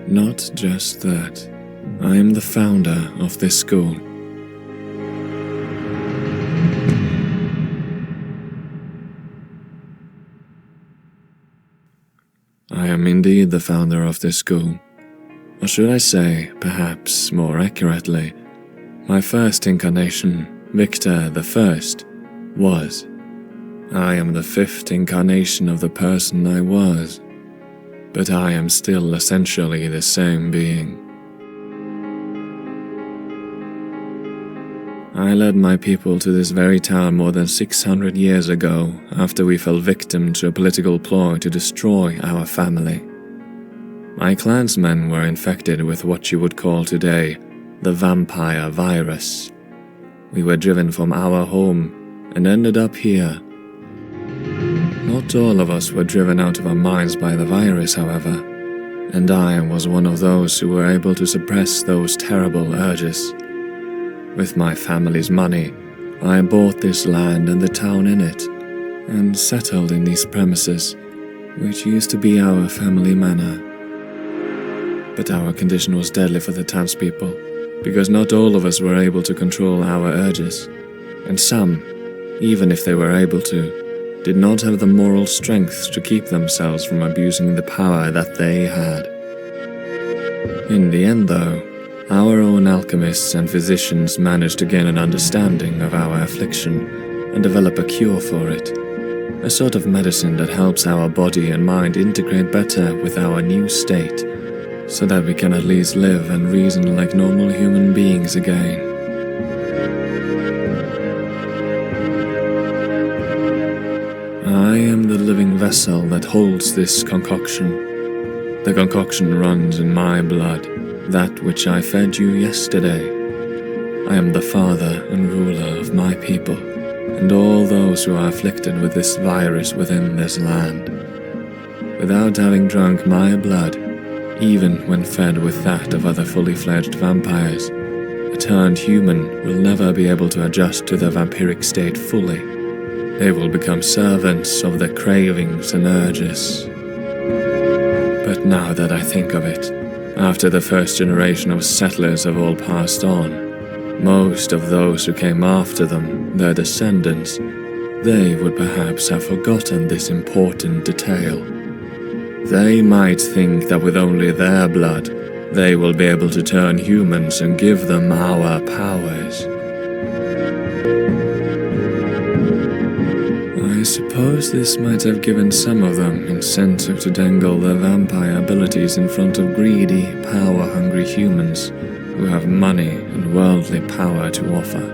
Not just that, I am the founder of this school. I am indeed the founder of this school. Or should I say, perhaps more accurately, my first incarnation, Viktor the First, was. I am the fifth incarnation of the person I was. But I am still essentially the same being. I led my people to this very town more than 600 years ago, after we fell victim to a political ploy to destroy our family. My clansmen were infected with what you would call today the vampire virus. We were driven from our home and ended up here. Not all of us were driven out of our minds by the virus, however, and I was one of those who were able to suppress those terrible urges. With my family's money, I bought this land and the town in it, and settled in these premises, which used to be our family manor. But our condition was deadly for the townspeople, because not all of us were able to control our urges, and some, even if they were able to, did not have the moral strength to keep themselves from abusing the power that they had. In the end, though, our own alchemists and physicians managed to gain an understanding of our affliction and develop a cure for it, a sort of medicine that helps our body and mind integrate better with our new state, so that we can at least live and reason like normal human beings again. I am the living vessel that holds this concoction. The concoction runs in my blood, that which I fed you yesterday. I am the father and ruler of my people, and all those who are afflicted with this virus within this land. Without having drunk my blood, even when fed with that of other fully fledged vampires, a turned human will never be able to adjust to the vampiric state fully. They will become servants of their cravings and urges. But now that I think of it, after the first generation of settlers have all passed on, most of those who came after them, their descendants, they would perhaps have forgotten this important detail. They might think that with only their blood, they will be able to turn humans and give them our powers. I suppose this might have given some of them incentive to dangle their vampire abilities in front of greedy, power-hungry humans who have money and worldly power to offer.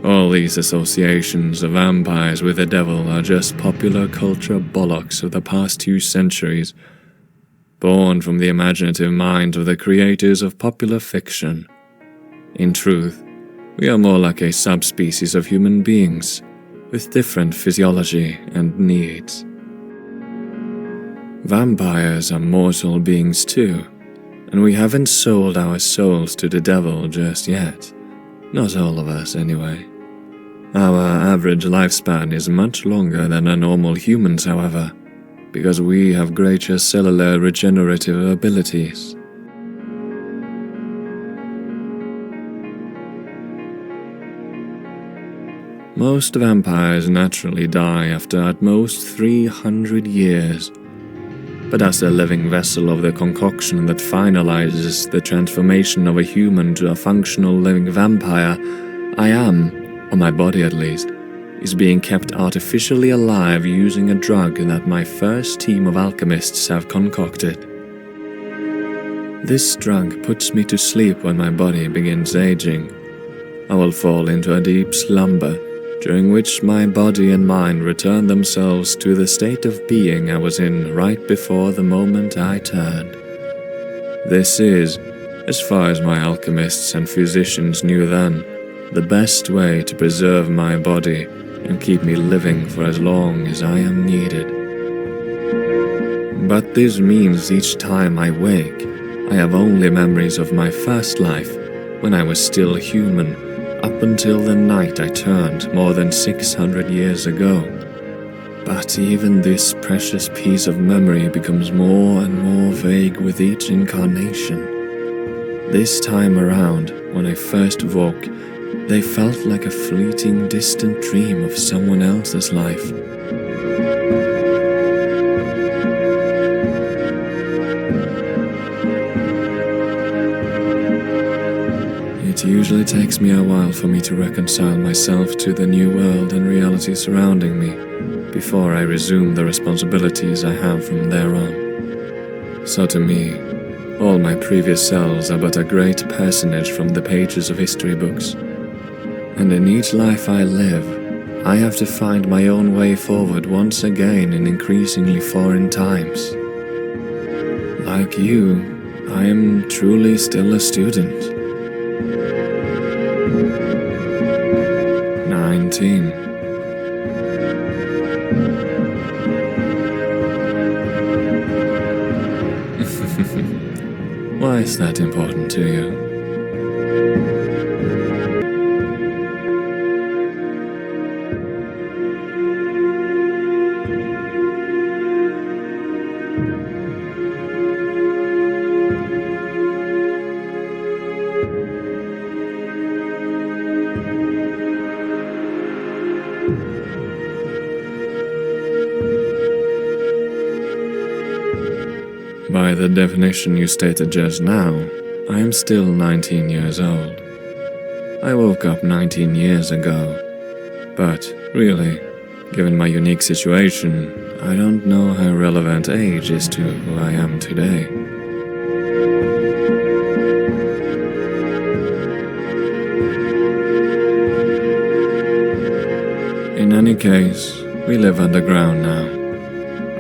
All these associations of vampires with the devil are just popular culture bollocks of the past 2 centuries, born from the imaginative mind of the creators of popular fiction. In truth, we are more like a subspecies of human beings, with different physiology and needs. Vampires are mortal beings too, and we haven't sold our souls to the devil just yet. Not all of us, anyway. Our average lifespan is much longer than a normal human's, however, because we have greater cellular regenerative abilities. Most vampires naturally die after at most 300 years, but as the living vessel of the concoction that finalizes the transformation of a human to a functional living vampire, I am, or my body at least, is being kept artificially alive using a drug that my first team of alchemists have concocted. This drug puts me to sleep when my body begins aging. I will fall into a deep slumber, during which my body and mind return themselves to the state of being I was in right before the moment I turned. This is, as far as my alchemists and physicians knew then, the best way to preserve my body and keep me living for as long as I am needed. But this means each time I wake, I have only memories of my first life, when I was still human, up until the night I turned more than 600 years ago. But even this precious piece of memory becomes more and more vague with each incarnation. This time around, when I first woke, they felt like a fleeting, distant dream of someone else's life. It usually takes me a while for me to reconcile myself to the new world and reality surrounding me, before I resume the responsibilities I have from there on. So to me, all my previous selves are but a great personage from the pages of history books. And in each life I live, I have to find my own way forward once again in increasingly foreign times. Like you, I am truly still a student. 19. Why is that important to you? By the definition you stated just now, I am still 19 years old. I woke up 19 years ago, but really, given my unique situation, I don't know how relevant age is to who I am today. In any case, we live underground now.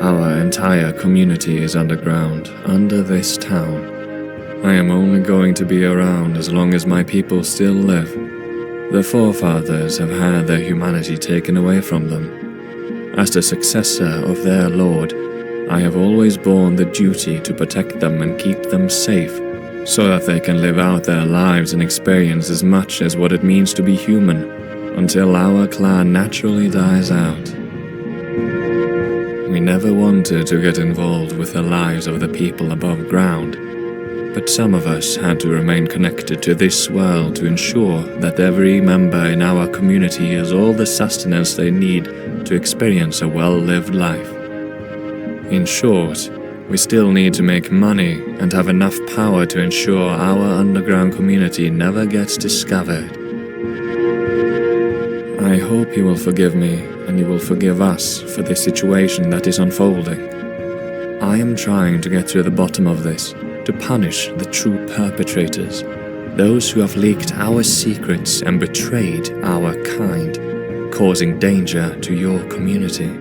Our entire community is underground, under this town. I am only going to be around as long as my people still live. The forefathers have had their humanity taken away from them. As the successor of their lord, I have always borne the duty to protect them and keep them safe, so that they can live out their lives and experience as much as what it means to be human, until our clan naturally dies out. We never wanted to get involved with the lives of the people above ground, but some of us had to remain connected to this world to ensure that every member in our community has all the sustenance they need to experience a well-lived life. In short, we still need to make money and have enough power to ensure our underground community never gets discovered. I hope you will forgive me, and you will forgive us for this situation that is unfolding. I am trying to get to the bottom of this, to punish the true perpetrators, those who have leaked our secrets and betrayed our kind, causing danger to your community.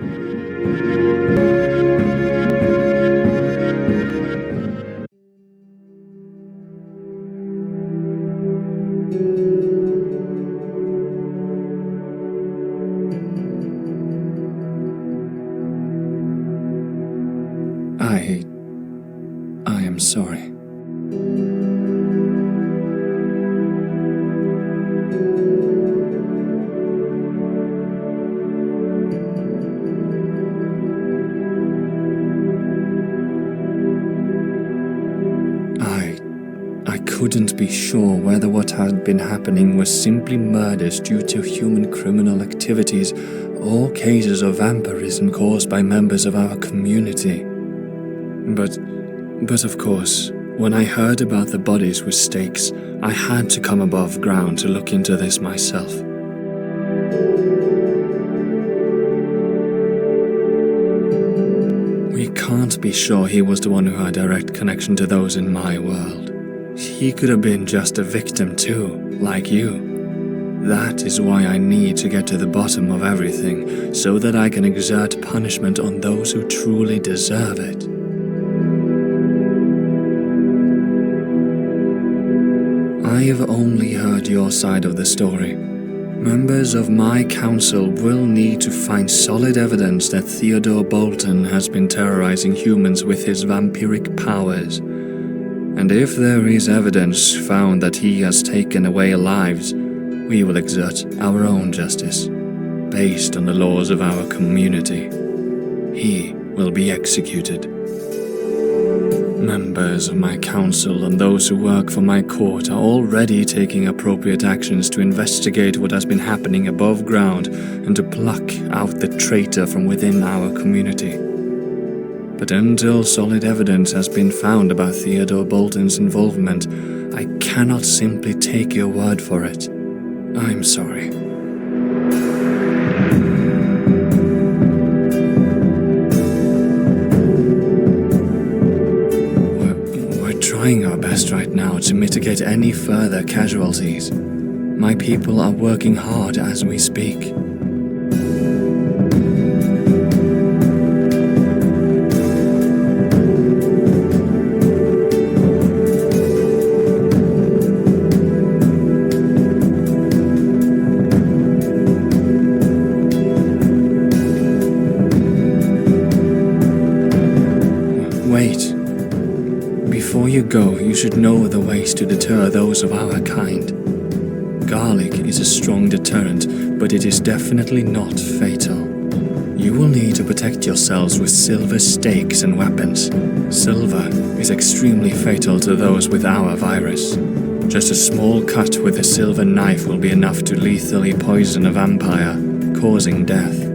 I am sorry. I couldn't be sure whether what had been happening was simply murders due to human criminal activities or cases of vampirism caused by members of our community. But of course, when I heard about the bodies with stakes, I had to come above ground to look into this myself. We can't be sure he was the one who had direct connection to those in my world. He could have been just a victim too, like you. That is why I need to get to the bottom of everything, so that I can exert punishment on those who truly deserve it. I have only heard your side of the story. Members of my council will need to find solid evidence that Theodore Bolton has been terrorizing humans with his vampiric powers. And if there is evidence found that he has taken away lives, we will exert our own justice, based on the laws of our community. He will be executed. Members of my council and those who work for my court are already taking appropriate actions to investigate what has been happening above ground and to pluck out the traitor from within our community. But until solid evidence has been found about Theodore Bolton's involvement, I cannot simply take your word for it. I'm sorry. We're trying our best right now to mitigate any further casualties. My people are working hard as we speak. Before you go, you should know the ways to deter those of our kind. Garlic is a strong deterrent, but it is definitely not fatal. You will need to protect yourselves with silver stakes and weapons. Silver is extremely fatal to those with our virus. Just a small cut with a silver knife will be enough to lethally poison a vampire, causing death.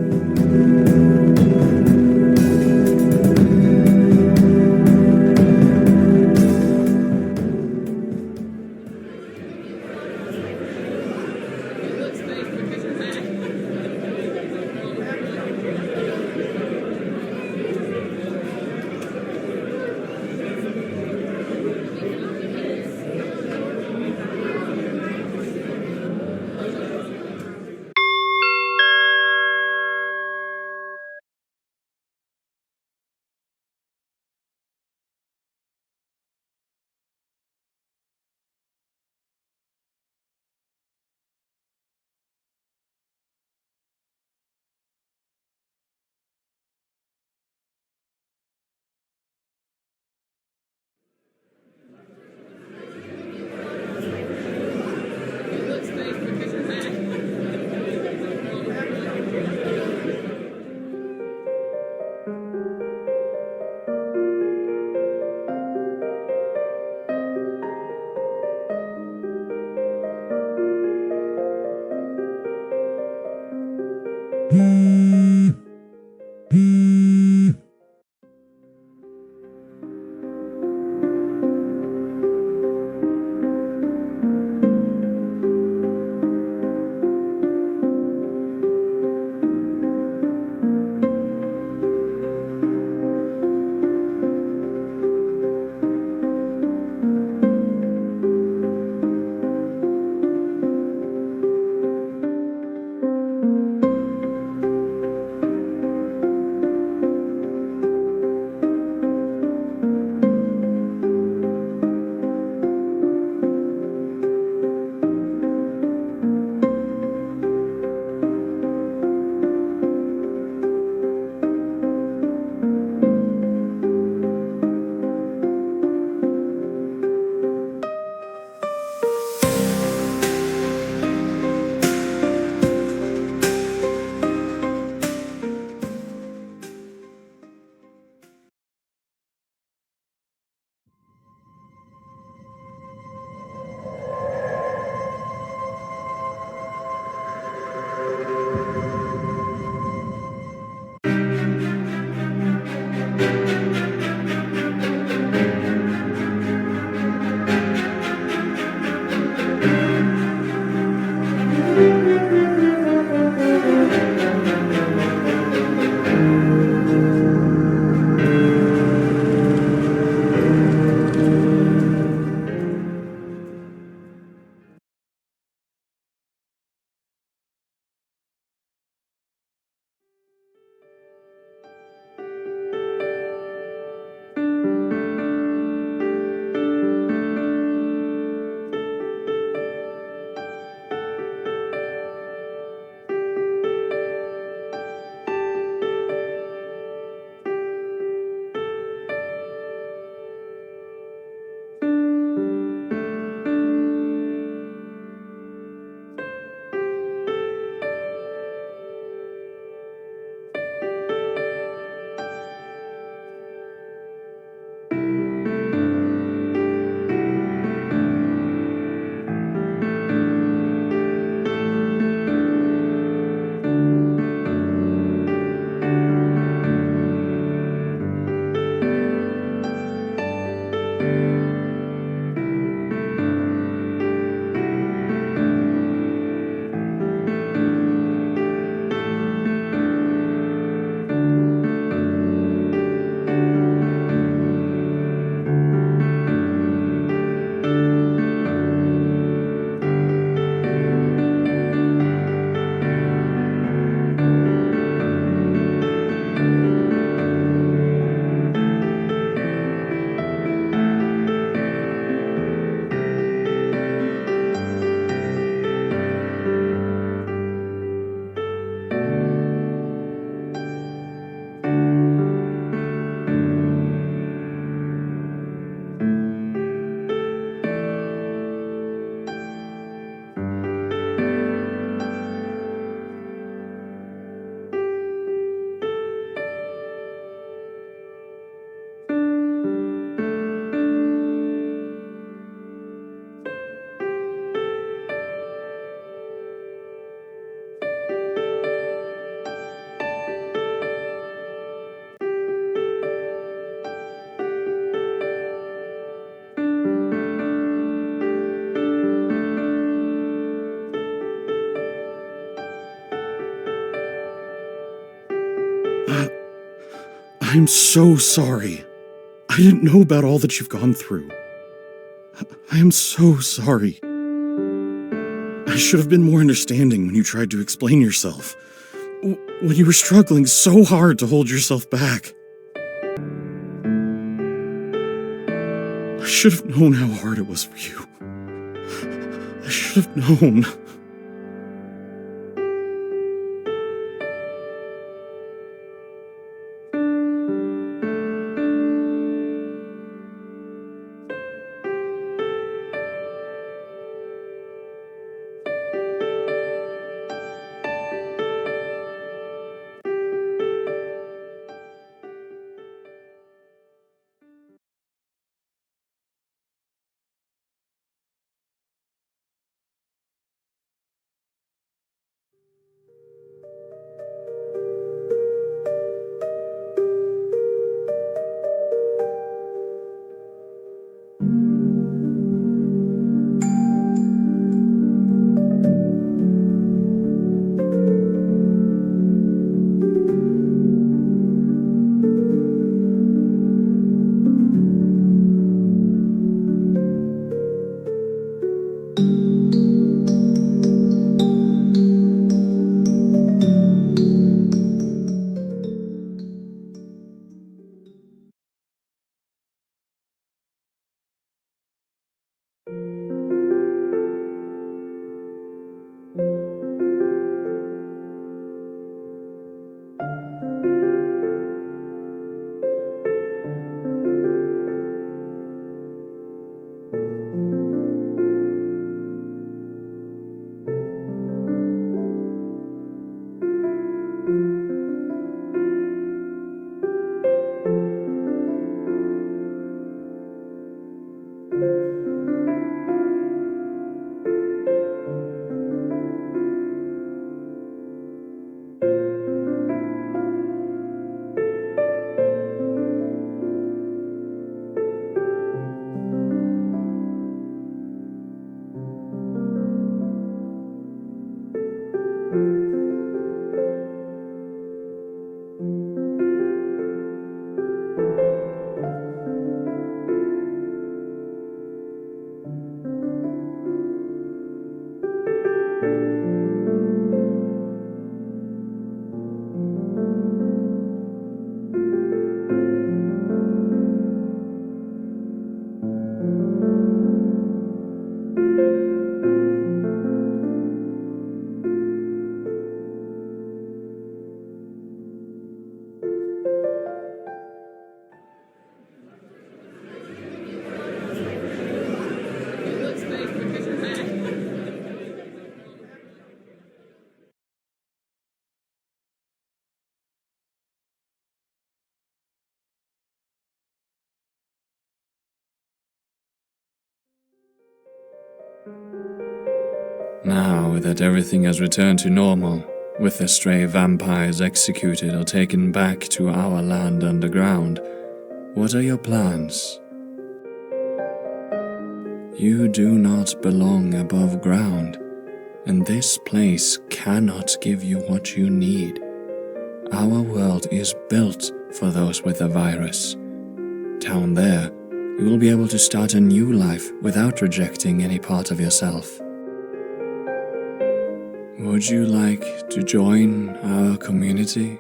I'm so sorry. I didn't know about all that you've gone through. I am so sorry. I should have been more understanding when you tried to explain yourself. When you were struggling so hard to hold yourself back. I should have known how hard it was for you. I should have known. Now that everything has returned to normal, with the stray vampires executed or taken back to our land underground, what are your plans? You do not belong above ground, and this place cannot give you what you need. Our world is built for those with the virus. Down there, you will be able to start a new life without rejecting any part of yourself. Would you like to join our community?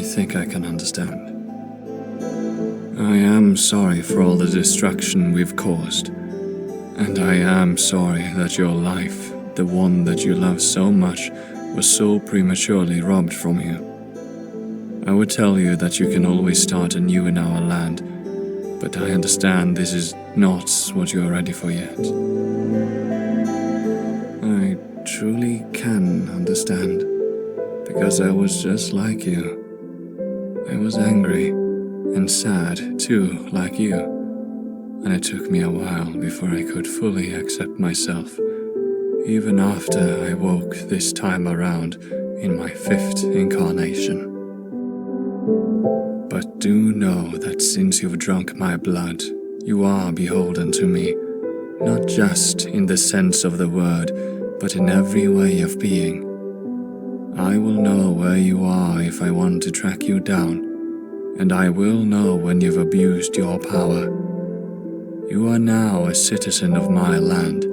think I can understand. I am sorry for all the destruction we've caused, and I am sorry that your life, the one that you love so much, was so prematurely robbed from you. I would tell you that you can always start anew in our land, but I understand this is not what you are ready for yet. I truly can understand, because I was just like you. I was angry and sad too, like you, and it took me a while before I could fully accept myself, even after I woke this time around in my 5th incarnation. But do know that since you've drunk my blood, you are beholden to me, not just in the sense of the word, but in every way of being. I will know where you are if I want to track you down, and I will know when you've abused your power. You are now a citizen of my land,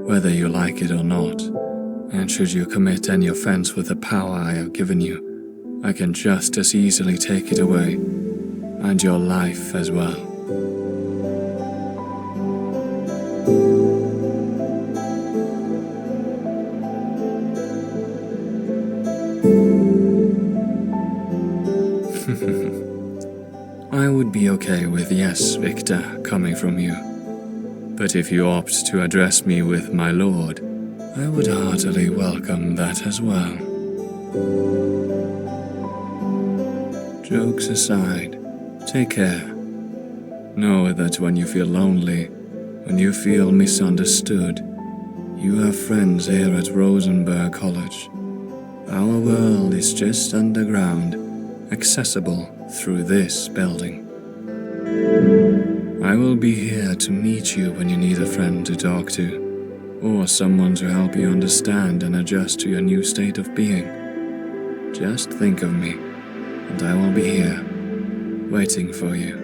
whether you like it or not, and should you commit any offense with the power I have given you, I can just as easily take it away, and your life as well. I would be okay with yes, Viktor, coming from you. But if you opt to address me with my lord, I would heartily welcome that as well. Jokes aside, take care. Know that when you feel lonely, when you feel misunderstood, you have friends here at Rosenberg College. Our world is just underground, accessible through this building. I will be here to meet you when you need a friend to talk to, or someone to help you understand and adjust to your new state of being. Just think of me, and I will be here, waiting for you.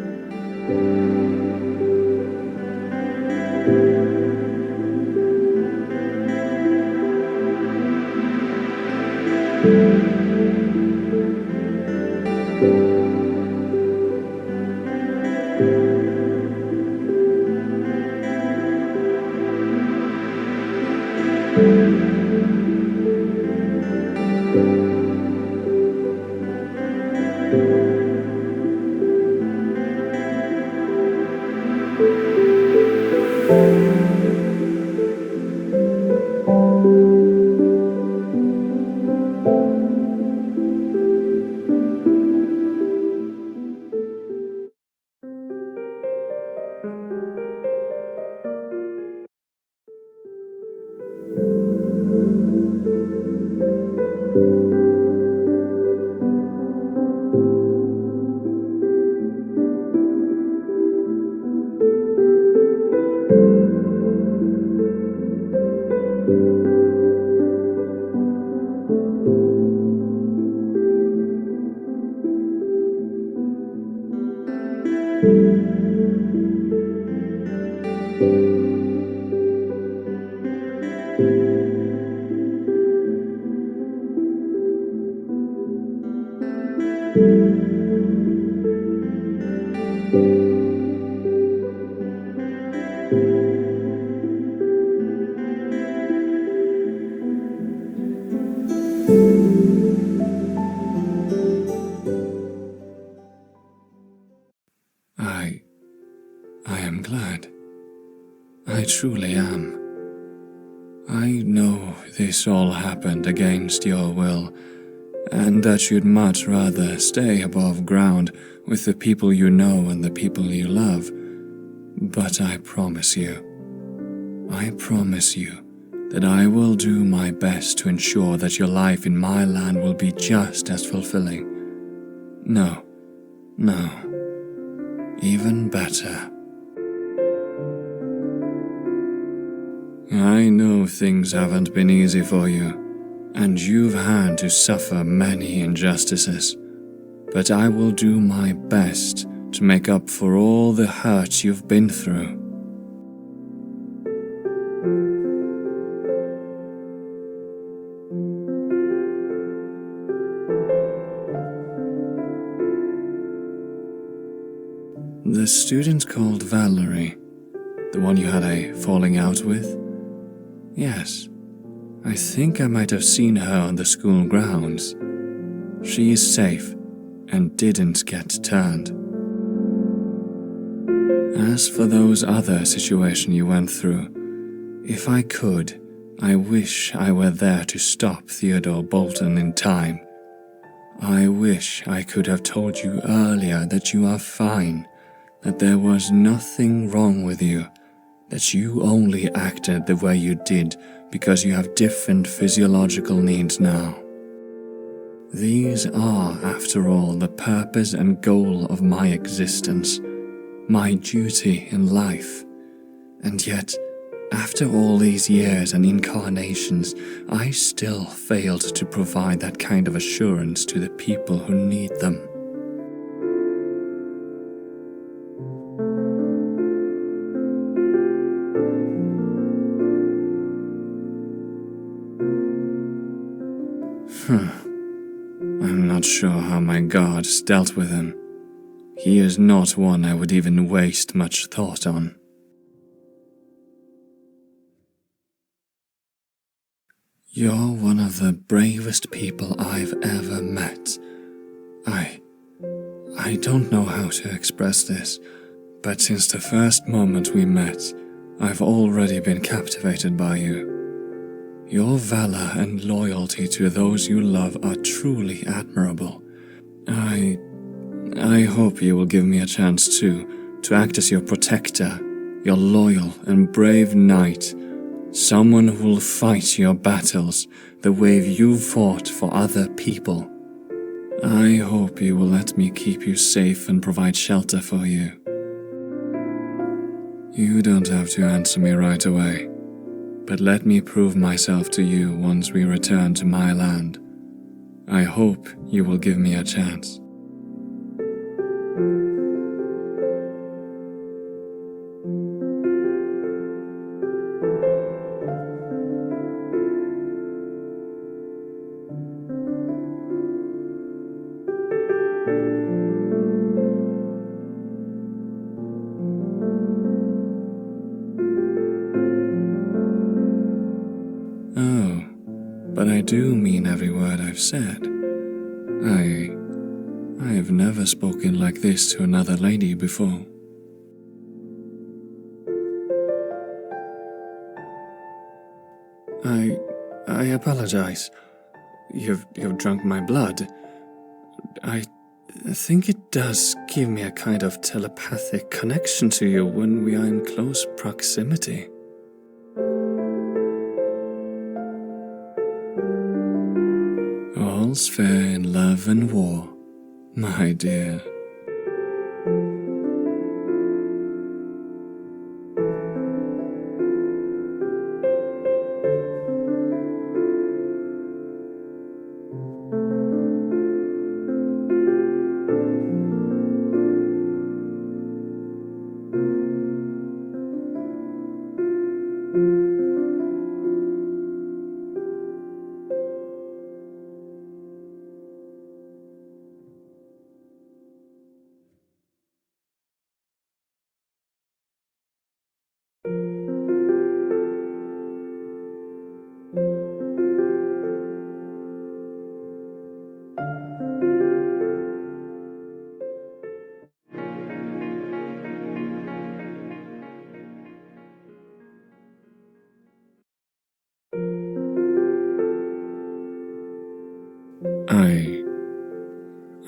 I am glad. I truly am. I know this all happened against your will, and that you'd much rather stay above ground with the people you know and the people you love. But I promise you that I will do my best to ensure that your life in my land will be just as fulfilling. No, even better. I know things haven't been easy for you, and you've had to suffer many injustices, but I will do my best to make up for all the hurt you've been through. The student called Valerie, the one you had a falling out with? Yes, I think I might have seen her on the school grounds. She is safe and didn't get turned. As for those other situations you went through, if I could, I wish I were there to stop Theodore Bolton in time. I wish I could have told you earlier that you are fine, that there was nothing wrong with you, that you only acted the way you did because you have different physiological needs now. These are, after all, the purpose and goal of my existence, my duty in life. And yet, after all these years and incarnations, I still failed to provide that kind of assurance to the people who need them. I'm not sure how my guards dealt with him. He is not one I would even waste much thought on. You're one of the bravest people I've ever met. I don't know how to express this, but since the first moment we met, I've already been captivated by you. Your valor and loyalty to those you love are truly admirable. I hope you will give me a chance too, to act as your protector, your loyal and brave knight, someone who will fight your battles the way you fought for other people. I hope you will let me keep you safe and provide shelter for you. You don't have to answer me right away, but let me prove myself to you once we return to my land. I hope you will give me a chance. Oh, but I do mean every word I've said. I've never spoken like this to another lady before. I apologize. You've drunk my blood. I think it does give me a kind of telepathic connection to you when we are in close proximity. All's fair in love and war, my dear.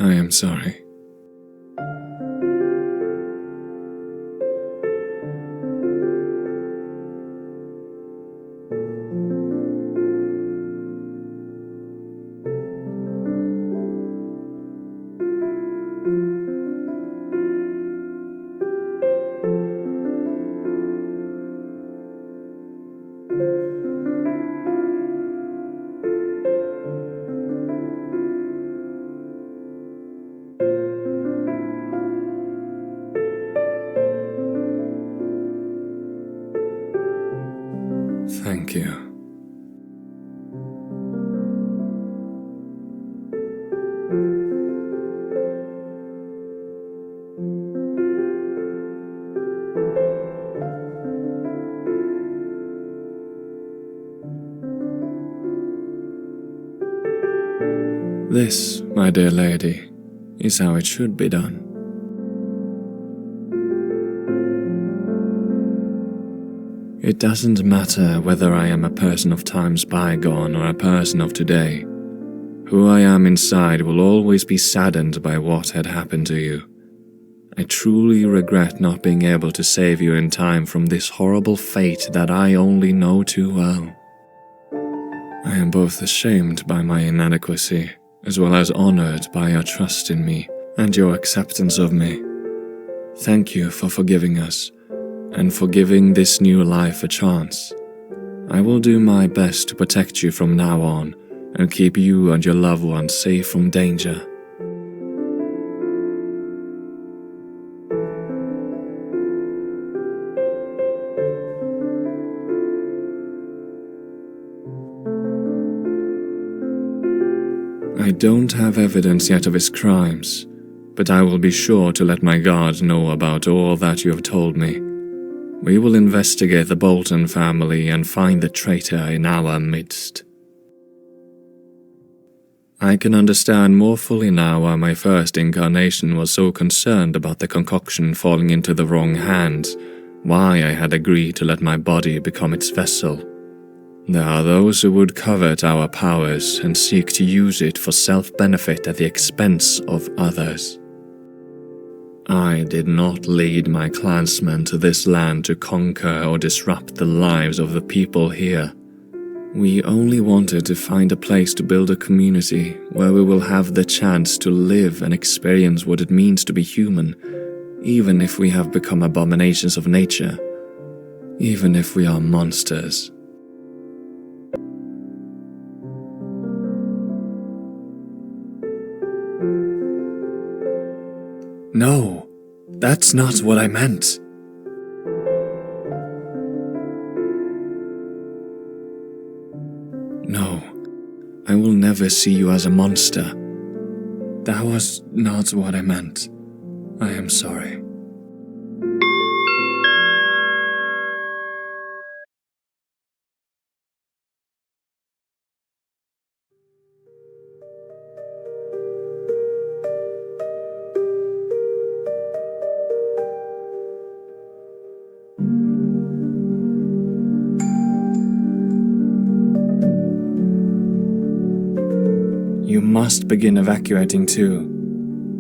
I am sorry. Thank you. This, my dear lady, is how it should be done. It doesn't matter whether I am a person of times bygone or a person of today. Who I am inside will always be saddened by what had happened to you. I truly regret not being able to save you in time from this horrible fate that I only know too well. I am both ashamed by my inadequacy, as well as honored by your trust in me and your acceptance of me. Thank you for forgiving us, and for giving this new life a chance. I will do my best to protect you from now on, and keep you and your loved ones safe from danger. I don't have evidence yet of his crimes, but I will be sure to let my guard know about all that you have told me. We will investigate the Bolton family and find the traitor in our midst. I can understand more fully now why my first incarnation was so concerned about the concoction falling into the wrong hands, why I had agreed to let my body become its vessel. There are those who would covet our powers and seek to use it for self-benefit at the expense of others. I did not lead my clansmen to this land to conquer or disrupt the lives of the people here. We only wanted to find a place to build a community where we will have the chance to live and experience what it means to be human, even if we have become abominations of nature, even if we are monsters. No, that's not what I meant. No, I will never see you as a monster. That was not what I meant. I am sorry. You must begin evacuating too.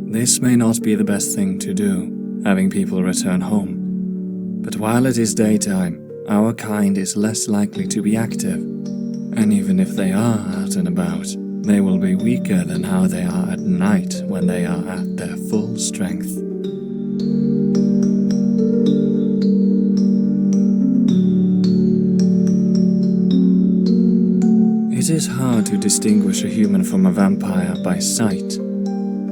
This may not be the best thing to do, having people return home. But while it is daytime, our kind is less likely to be active. And even if they are out and about, they will be weaker than how they are at night when they are at their full strength. It is hard to distinguish a human from a vampire by sight.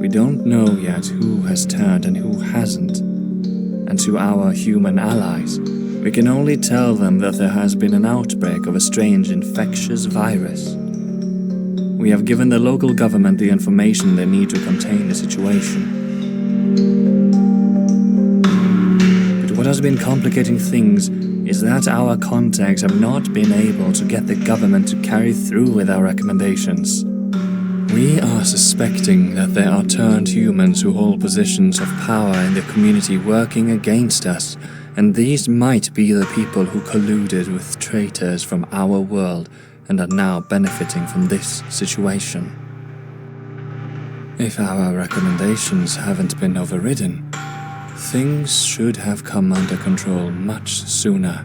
We don't know yet who has turned and who hasn't. And to our human allies, we can only tell them that there has been an outbreak of a strange infectious virus. We have given the local government the information they need to contain the situation. But what has been complicating things is that our contacts have not been able to get the government to carry through with our recommendations. We are suspecting that there are turned humans who hold positions of power in the community working against us, and these might be the people who colluded with traitors from our world and are now benefiting from this situation. If our recommendations haven't been overridden, things should have come under control much sooner.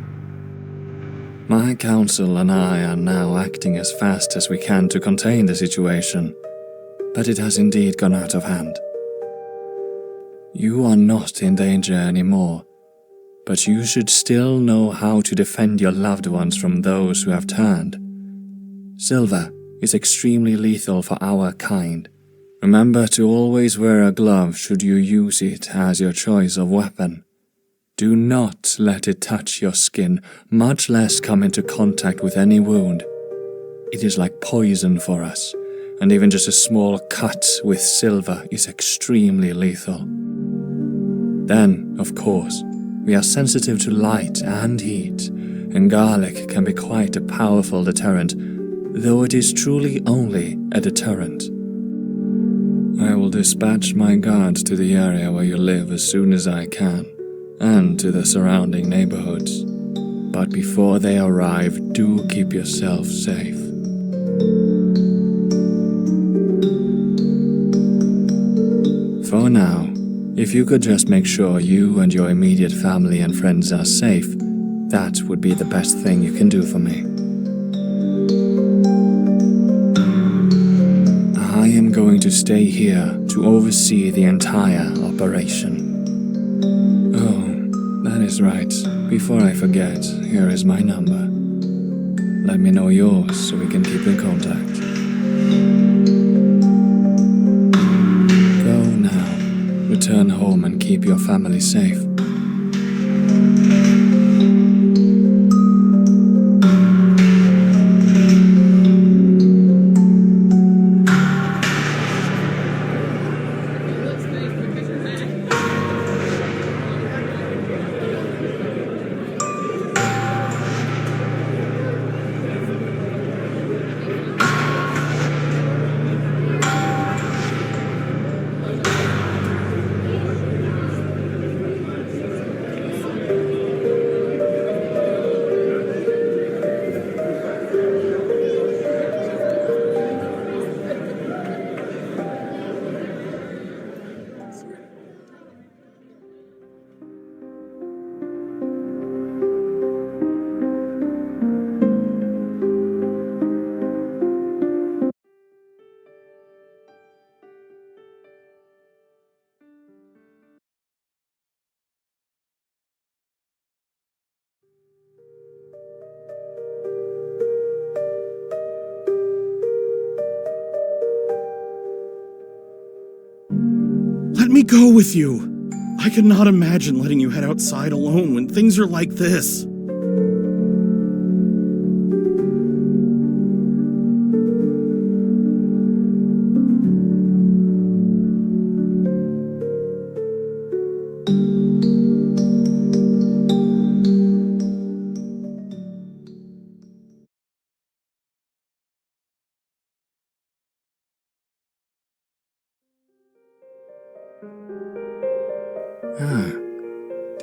My council and I are now acting as fast as we can to contain the situation, but it has indeed gone out of hand. You are not in danger anymore, but you should still know how to defend your loved ones from those who have turned. Silver is extremely lethal for our kind. Remember to always wear a glove should you use it as your choice of weapon. Do not let it touch your skin, much less come into contact with any wound. It is like poison for us, and even just a small cut with silver is extremely lethal. Then, of course, we are sensitive to light and heat, and garlic can be quite a powerful deterrent, though it is truly only a deterrent. I will dispatch my guards to the area where you live as soon as I can, and to the surrounding neighborhoods. But before they arrive, do keep yourself safe. For now, if you could just make sure you and your immediate family and friends are safe, that would be the best thing you can do for me. I am going to stay here to oversee the entire operation. Oh, that is right. Before I forget, here is my number. Let me know yours so we can keep in contact. Go now. Return home and keep your family safe. Let me go with you. I cannot imagine letting you head outside alone when things are like this.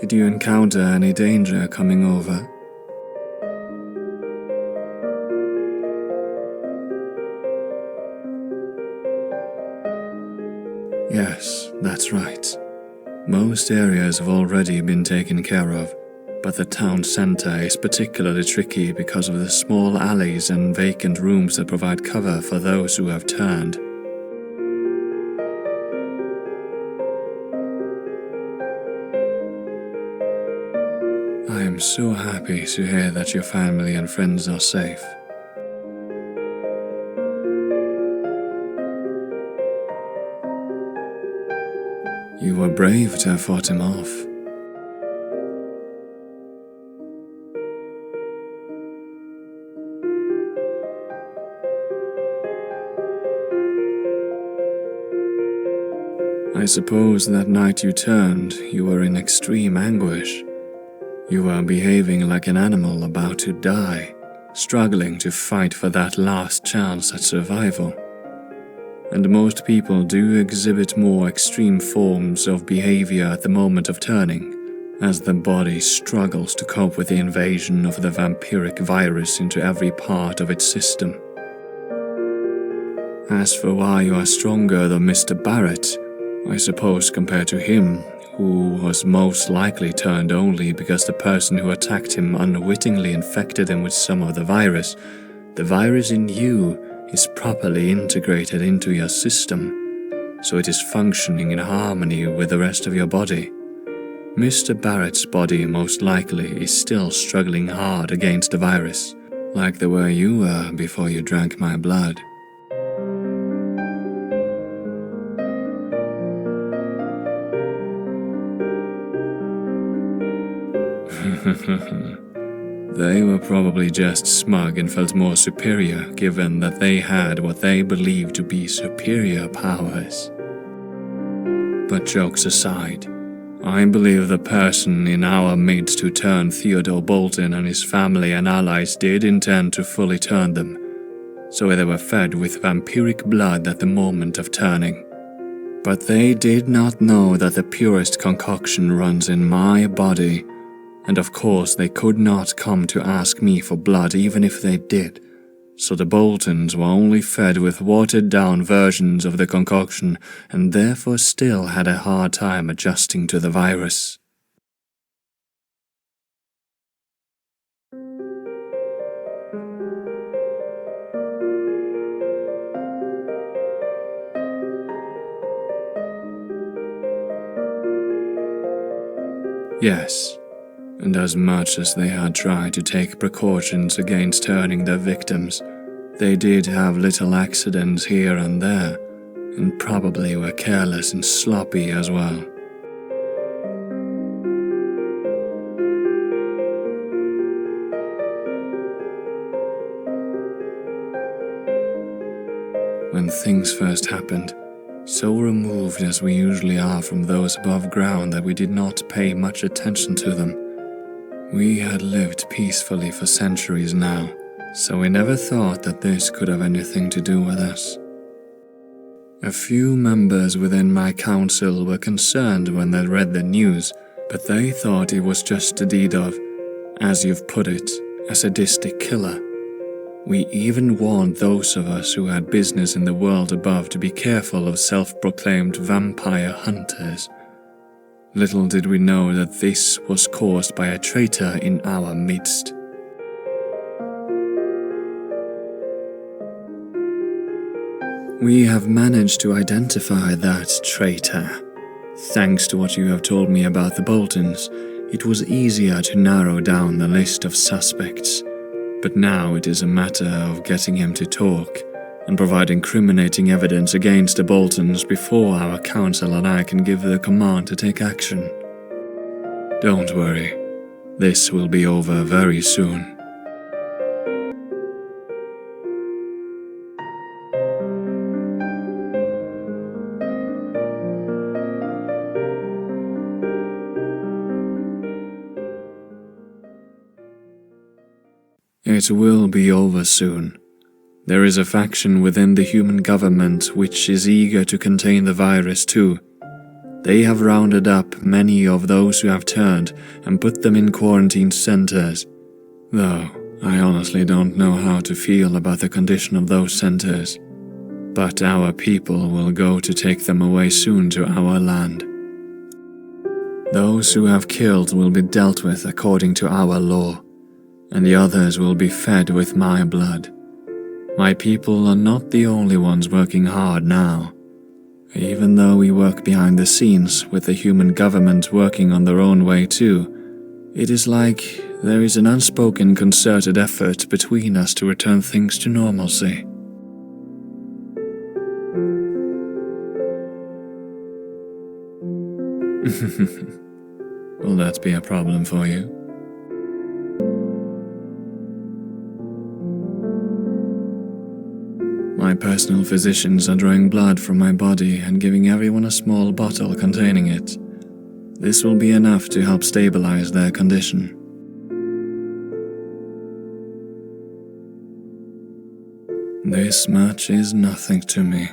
Did you encounter any danger coming over? Yes, that's right. Most areas have already been taken care of, but the town center is particularly tricky because of the small alleys and vacant rooms that provide cover for those who have turned. I am so happy to hear that your family and friends are safe. You were brave to have fought him off. I suppose that night you turned, you were in extreme anguish. You were behaving like an animal about to die, struggling to fight for that last chance at survival. And most people do exhibit more extreme forms of behavior at the moment of turning, as the body struggles to cope with the invasion of the vampiric virus into every part of its system. As for why you are stronger than Mr. Barrett, I suppose compared to him, who was most likely turned only because the person who attacked him unwittingly infected him with some of the virus in you is properly integrated into your system, so it is functioning in harmony with the rest of your body. Mr. Barrett's body most likely is still struggling hard against the virus, like the way you were before you drank my blood. They were probably just smug and felt more superior given that they had what they believed to be superior powers. But jokes aside, I believe the person in our midst who turned Theodore Bolton and his family and allies did intend to fully turn them, so they were fed with vampiric blood at the moment of turning. But they did not know that the purest concoction runs in my body, and of course they could not come to ask me for blood even if they did, so the Boltons were only fed with watered-down versions of the concoction and therefore still had a hard time adjusting to the virus. Yes, and as much as they had tried to take precautions against hurting their victims, they did have little accidents here and there, and probably were careless and sloppy as well. When things first happened, so removed as we usually are from those above ground that we did not pay much attention to them, we had lived peacefully for centuries now, so we never thought that this could have anything to do with us. A few members within my council were concerned when they read the news, but they thought it was just a deed of, as you've put it, a sadistic killer. We even warned those of us who had business in the world above to be careful of self-proclaimed vampire hunters. Little did we know that this was caused by a traitor in our midst. We have managed to identify that traitor. Thanks to what you have told me about the Boltons, it was easier to narrow down the list of suspects. But now it is a matter of getting him to talk and provide incriminating evidence against the Boltons before our council and I can give the command to take action. Don't worry, this will be over very soon. It will be over soon. There is a faction within the human government which is eager to contain the virus too. They have rounded up many of those who have turned and put them in quarantine centers. Though I honestly don't know how to feel about the condition of those centers. But our people will go to take them away soon to our land. Those who have killed will be dealt with according to our law, and the others will be fed with my blood. My people are not the only ones working hard now. Even though we work behind the scenes with the human government working on their own way too, it is like there is an unspoken concerted effort between us to return things to normalcy. Will that be a problem for you? My personal physicians are drawing blood from my body and giving everyone a small bottle containing it. This will be enough to help stabilize their condition. This much is nothing to me.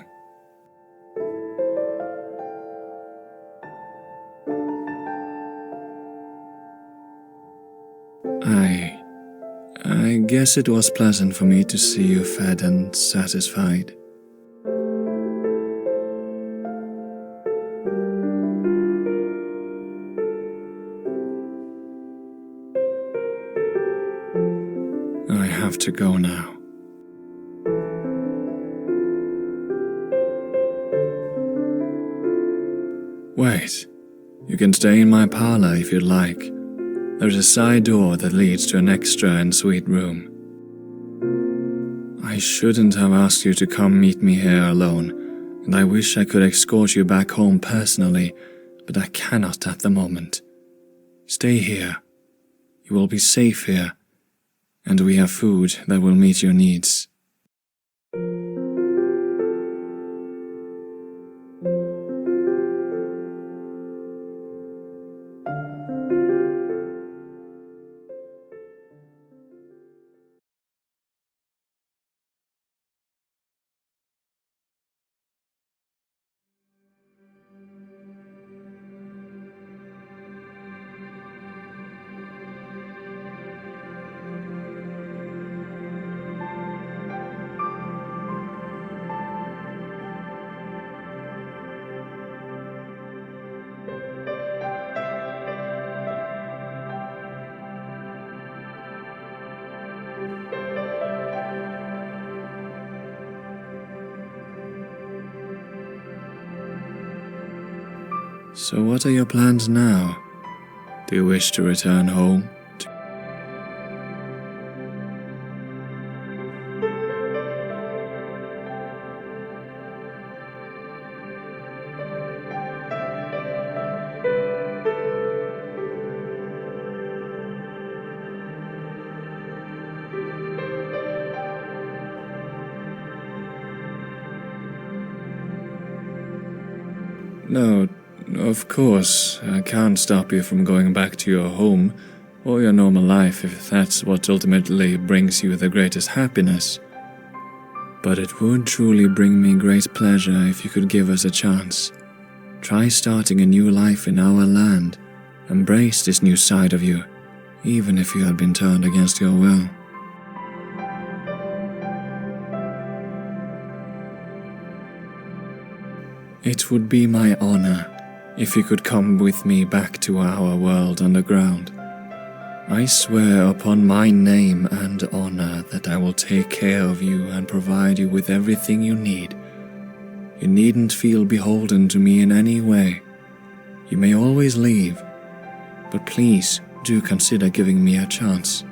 I guess it was pleasant for me to see you fed and satisfied. I have to go now. Wait, you can stay in my parlor if you'd like. There's a side door that leads to an extra and suite room. I shouldn't have asked you to come meet me here alone, and I wish I could escort you back home personally, but I cannot at the moment. Stay here. You will be safe here, and we have food that will meet your needs. So what are your plans now? Do you wish to return home? No, of course, I can't stop you from going back to your home or your normal life if that's what ultimately brings you the greatest happiness. But it would truly bring me great pleasure if you could give us a chance. Try starting a new life in our land. Embrace this new side of you, even if you had been turned against your will. It would be my honor if you could come with me back to our world underground. I swear upon my name and honor that I will take care of you and provide you with everything you need. You needn't feel beholden to me in any way. You may always leave, but please do consider giving me a chance.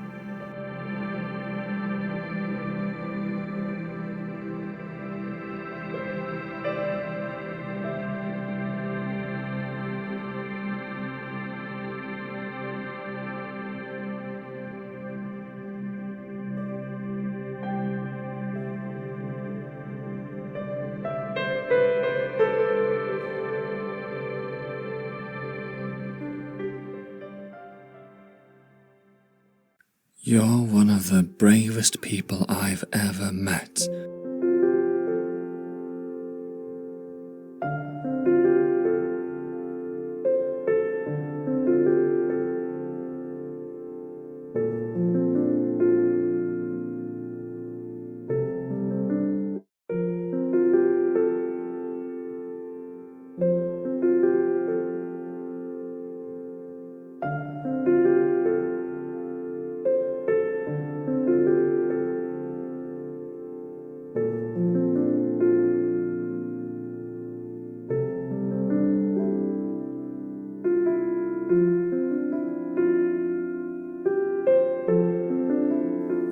You're one of the bravest people I've ever met.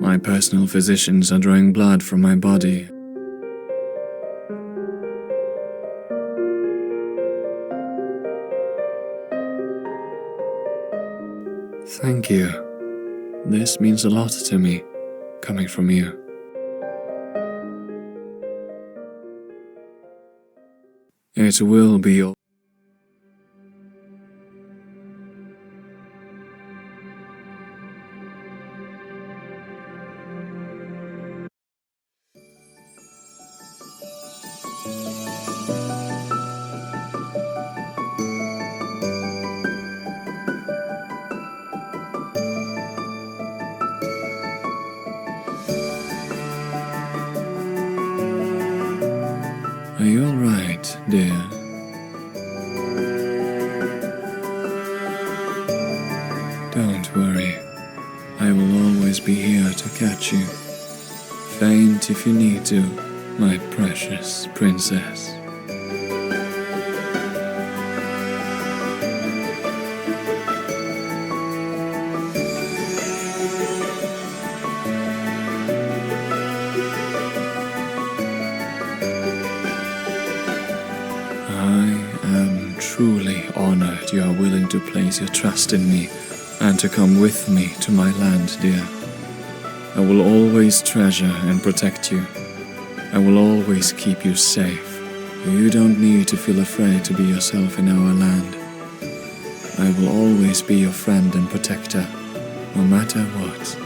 My personal physicians are drawing blood from my body. Thank you. This means a lot to me, coming from you. It will be all. Are you alright, dear? Don't worry. I will always be here to catch you. Faint if you need to, my precious princess. Truly honored you are willing to place your trust in me and to come with me to my land, dear. I will always treasure and protect you. I will always keep you safe. You don't need to feel afraid to be yourself in our land. I will always be your friend and protector, no matter what.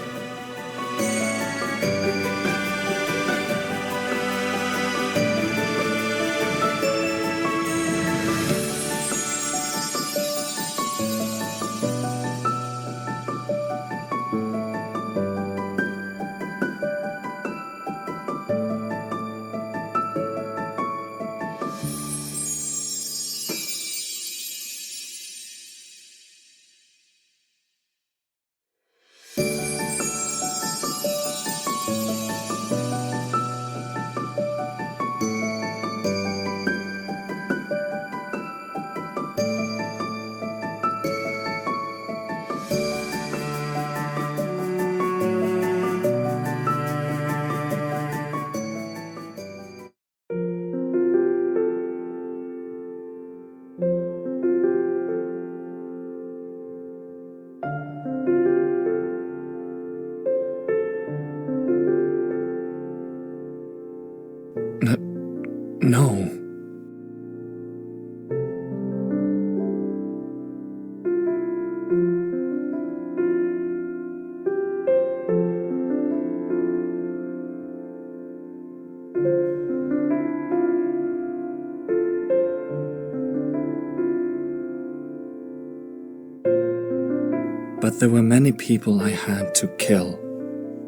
But there were many people I had to kill.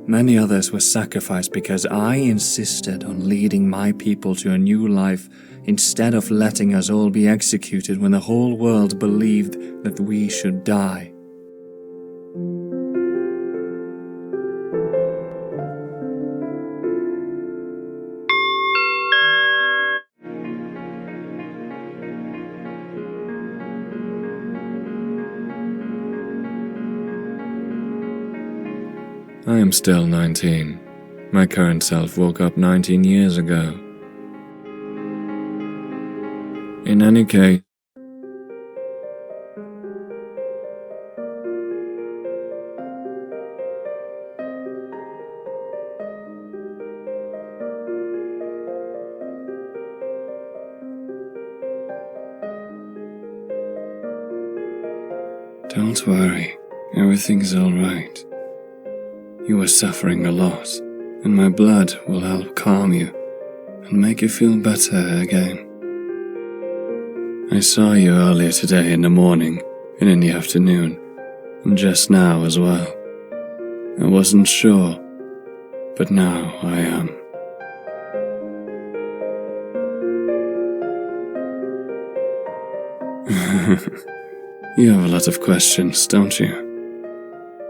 Many others were sacrificed because I insisted on leading my people to a new life instead of letting us all be executed when the whole world believed that we should die. I am still 19. My current self woke up 19 years ago. In any case, don't worry, everything's alright. You are suffering a lot, and my blood will help calm you and make you feel better again. I saw you earlier today in the morning and in the afternoon, and just now as well. I wasn't sure, but now I am. You have a lot of questions, don't you?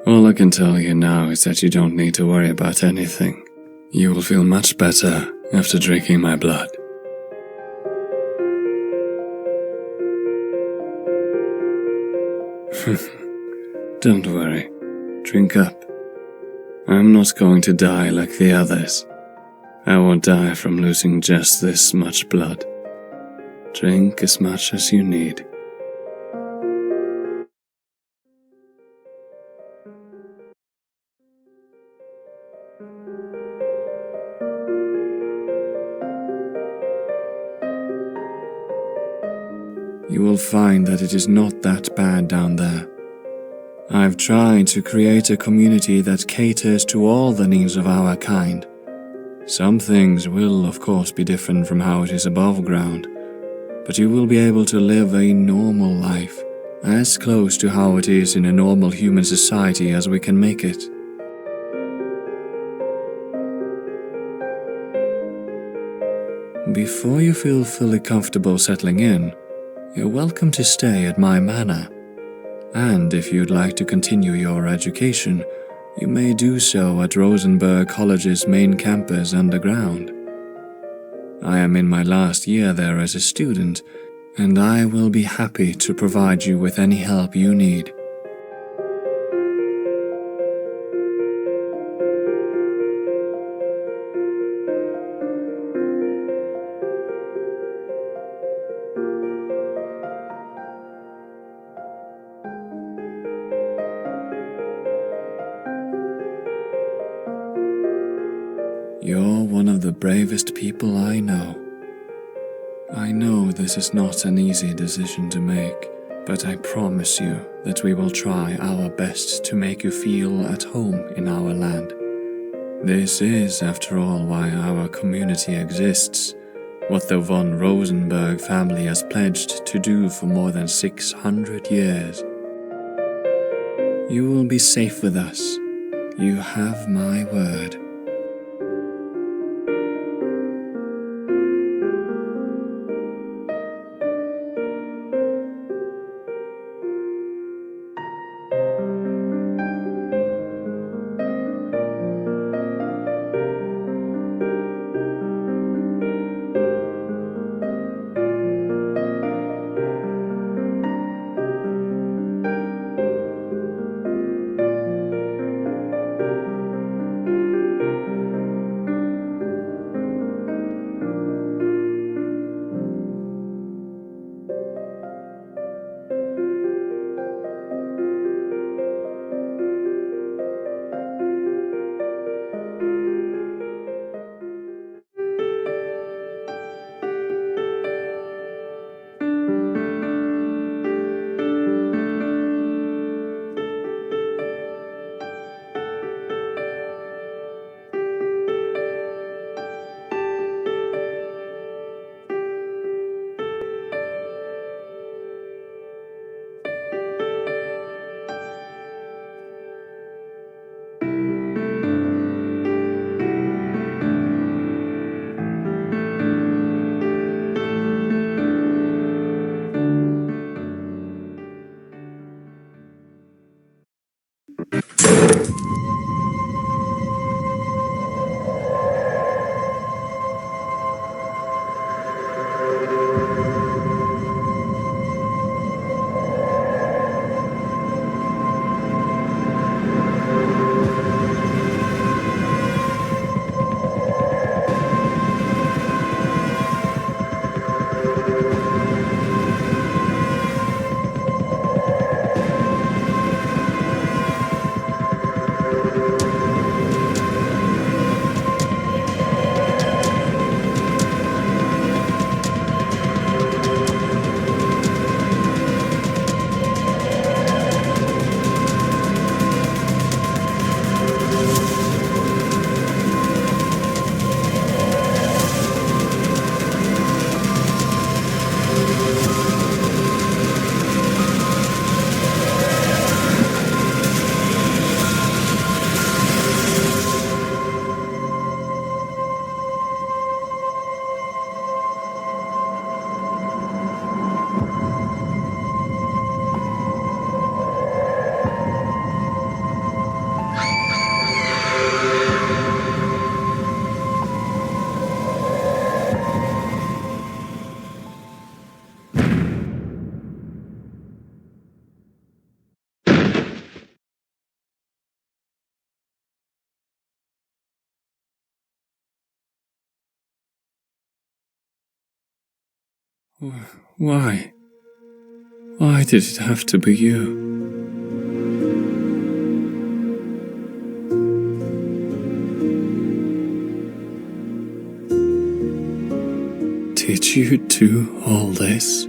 All I can tell you now is that you don't need to worry about anything. You will feel much better after drinking my blood. Don't worry. Drink up. I'm not going to die like the others. I won't die from losing just this much blood. Drink as much as you need. You will find that it is not that bad down there. I've tried to create a community that caters to all the needs of our kind. Some things will, of course, be different from how it is above ground, but you will be able to live a normal life, as close to how it is in a normal human society as we can make it. Before you feel fully comfortable settling in, you're welcome to stay at my manor. And if you'd like to continue your education, you may do so at Rosenberg College's main campus underground. I am in my last year there as a student, and I will be happy to provide you with any help you need. You're one of the bravest people I know. I know this is not an easy decision to make, but I promise you that we will try our best to make you feel at home in our land. This is, after all, why our community exists, what the von Rosenberg family has pledged to do for more than 600 years. You will be safe with us. You have my word. Why? Why did it have to be you? Did you do all this?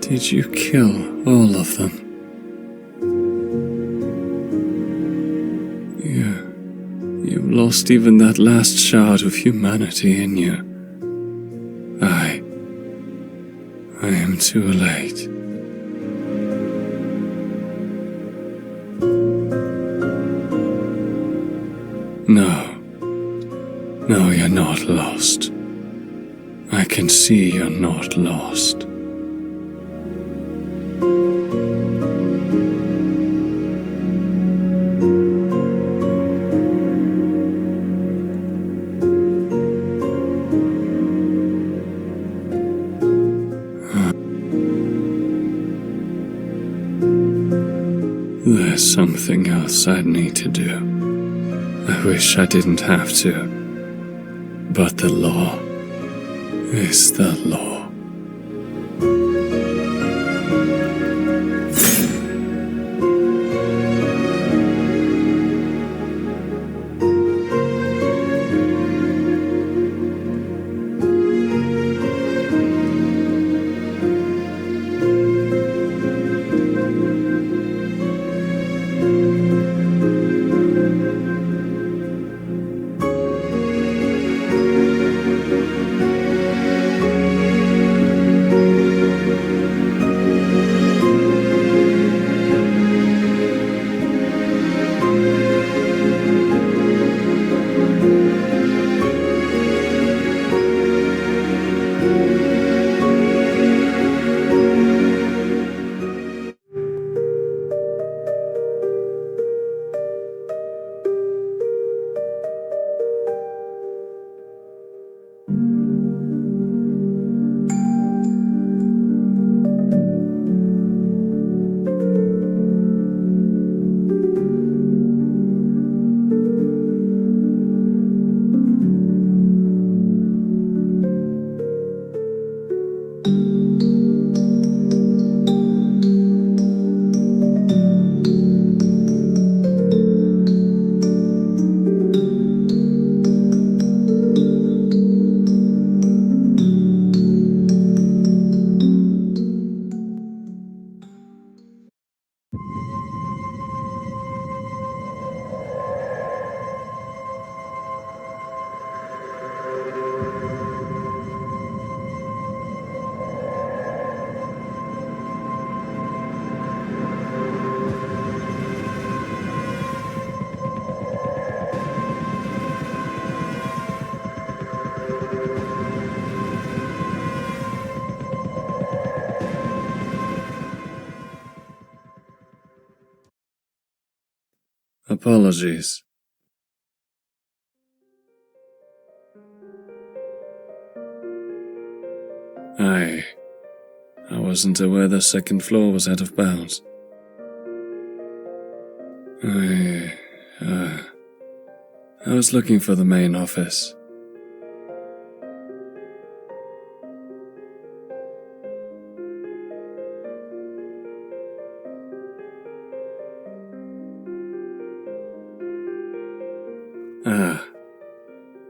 Did you kill all of them? You've lost even that last shard of humanity in you. I am too late. No, you're not lost. I can see you're not lost. There's something else I need to do. I wish I didn't have to. But the law is the law. Apologies. I wasn't aware the second floor was out of bounds. I was looking for the main office.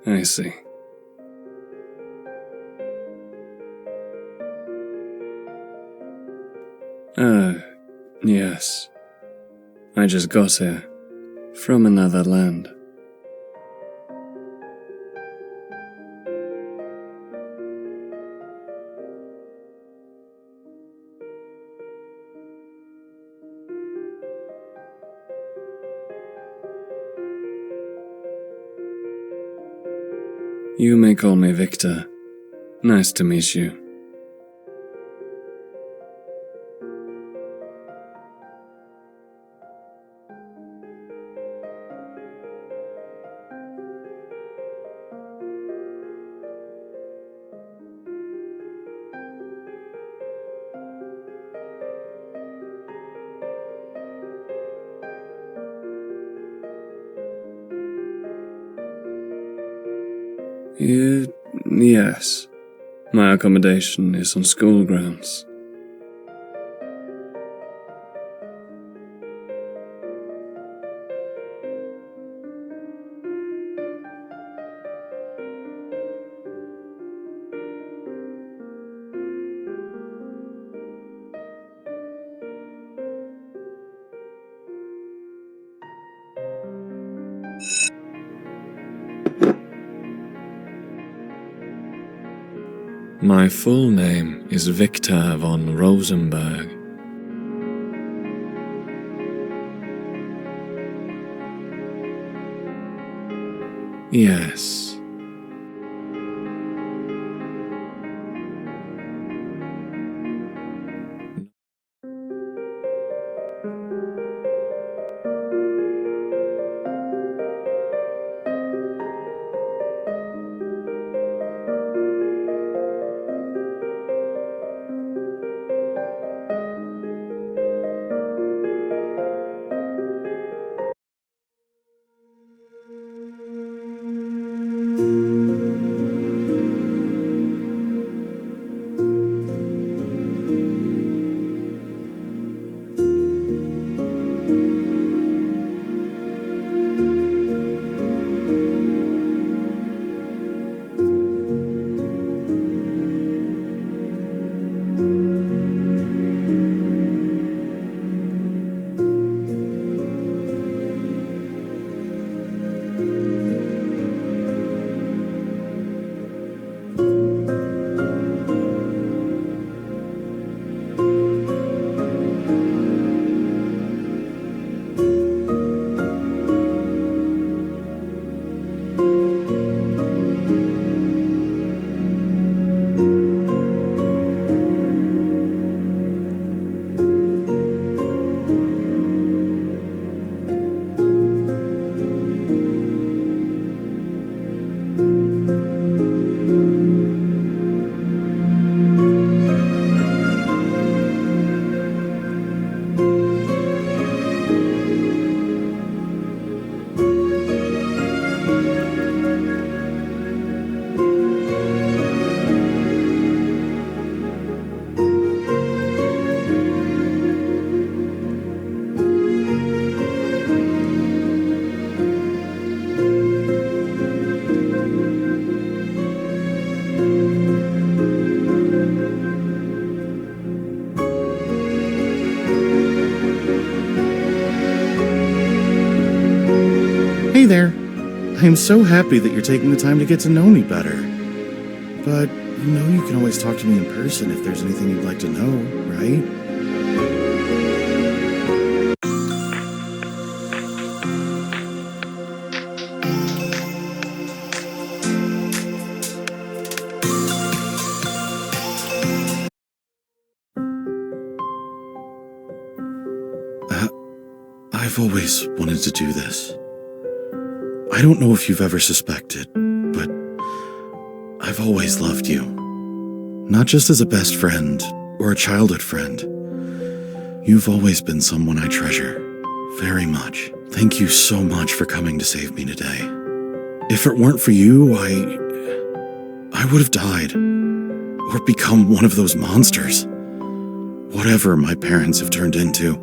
I see. Yes. I just got here. From another land. You may call me Viktor. Nice to meet you. Yes. My accommodation is on school grounds. My full name is Viktor von Rosenberg. Yes. Hey there. I am so happy that you're taking the time to get to know me better. But you know you can always talk to me in person if there's anything you'd like to know, right? I've always wanted to do this. I don't know if you've ever suspected, but I've always loved you. Not just as a best friend or a childhood friend. You've always been someone I treasure very much. Thank you so much for coming to save me today. If it weren't for you, I would have died or become one of those monsters. Whatever my parents have turned into.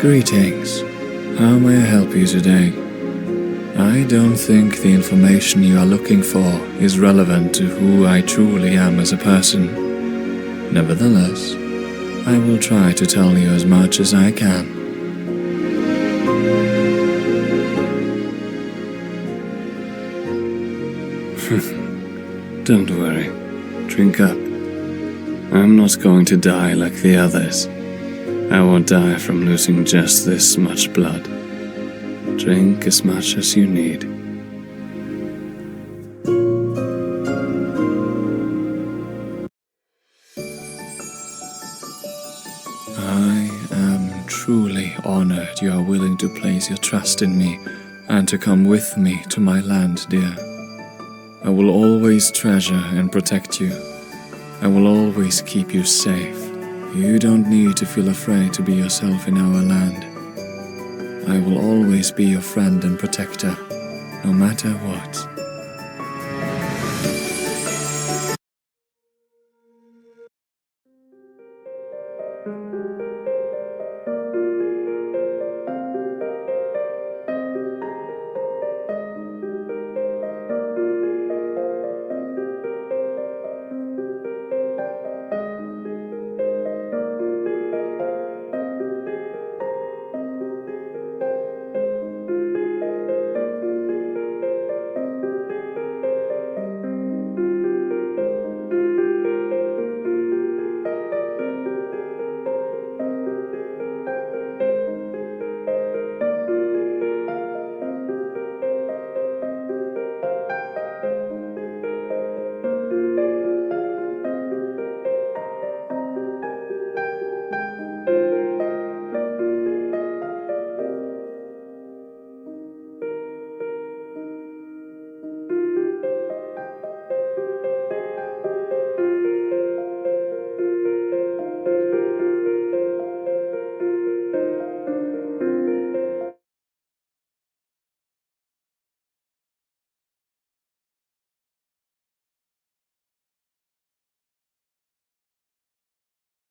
Greetings. How may I help you today? I don't think the information you are looking for is relevant to who I truly am as a person. Nevertheless, I will try to tell you as much as I can. Don't worry. Drink up. I'm not going to die like the others. I won't die from losing just this much blood. Drink as much as you need. I am truly honored you are willing to place your trust in me and to come with me to my land, dear. I will always treasure and protect you. I will always keep you safe. You don't need to feel afraid to be yourself in our land. I will always be your friend and protector, no matter what.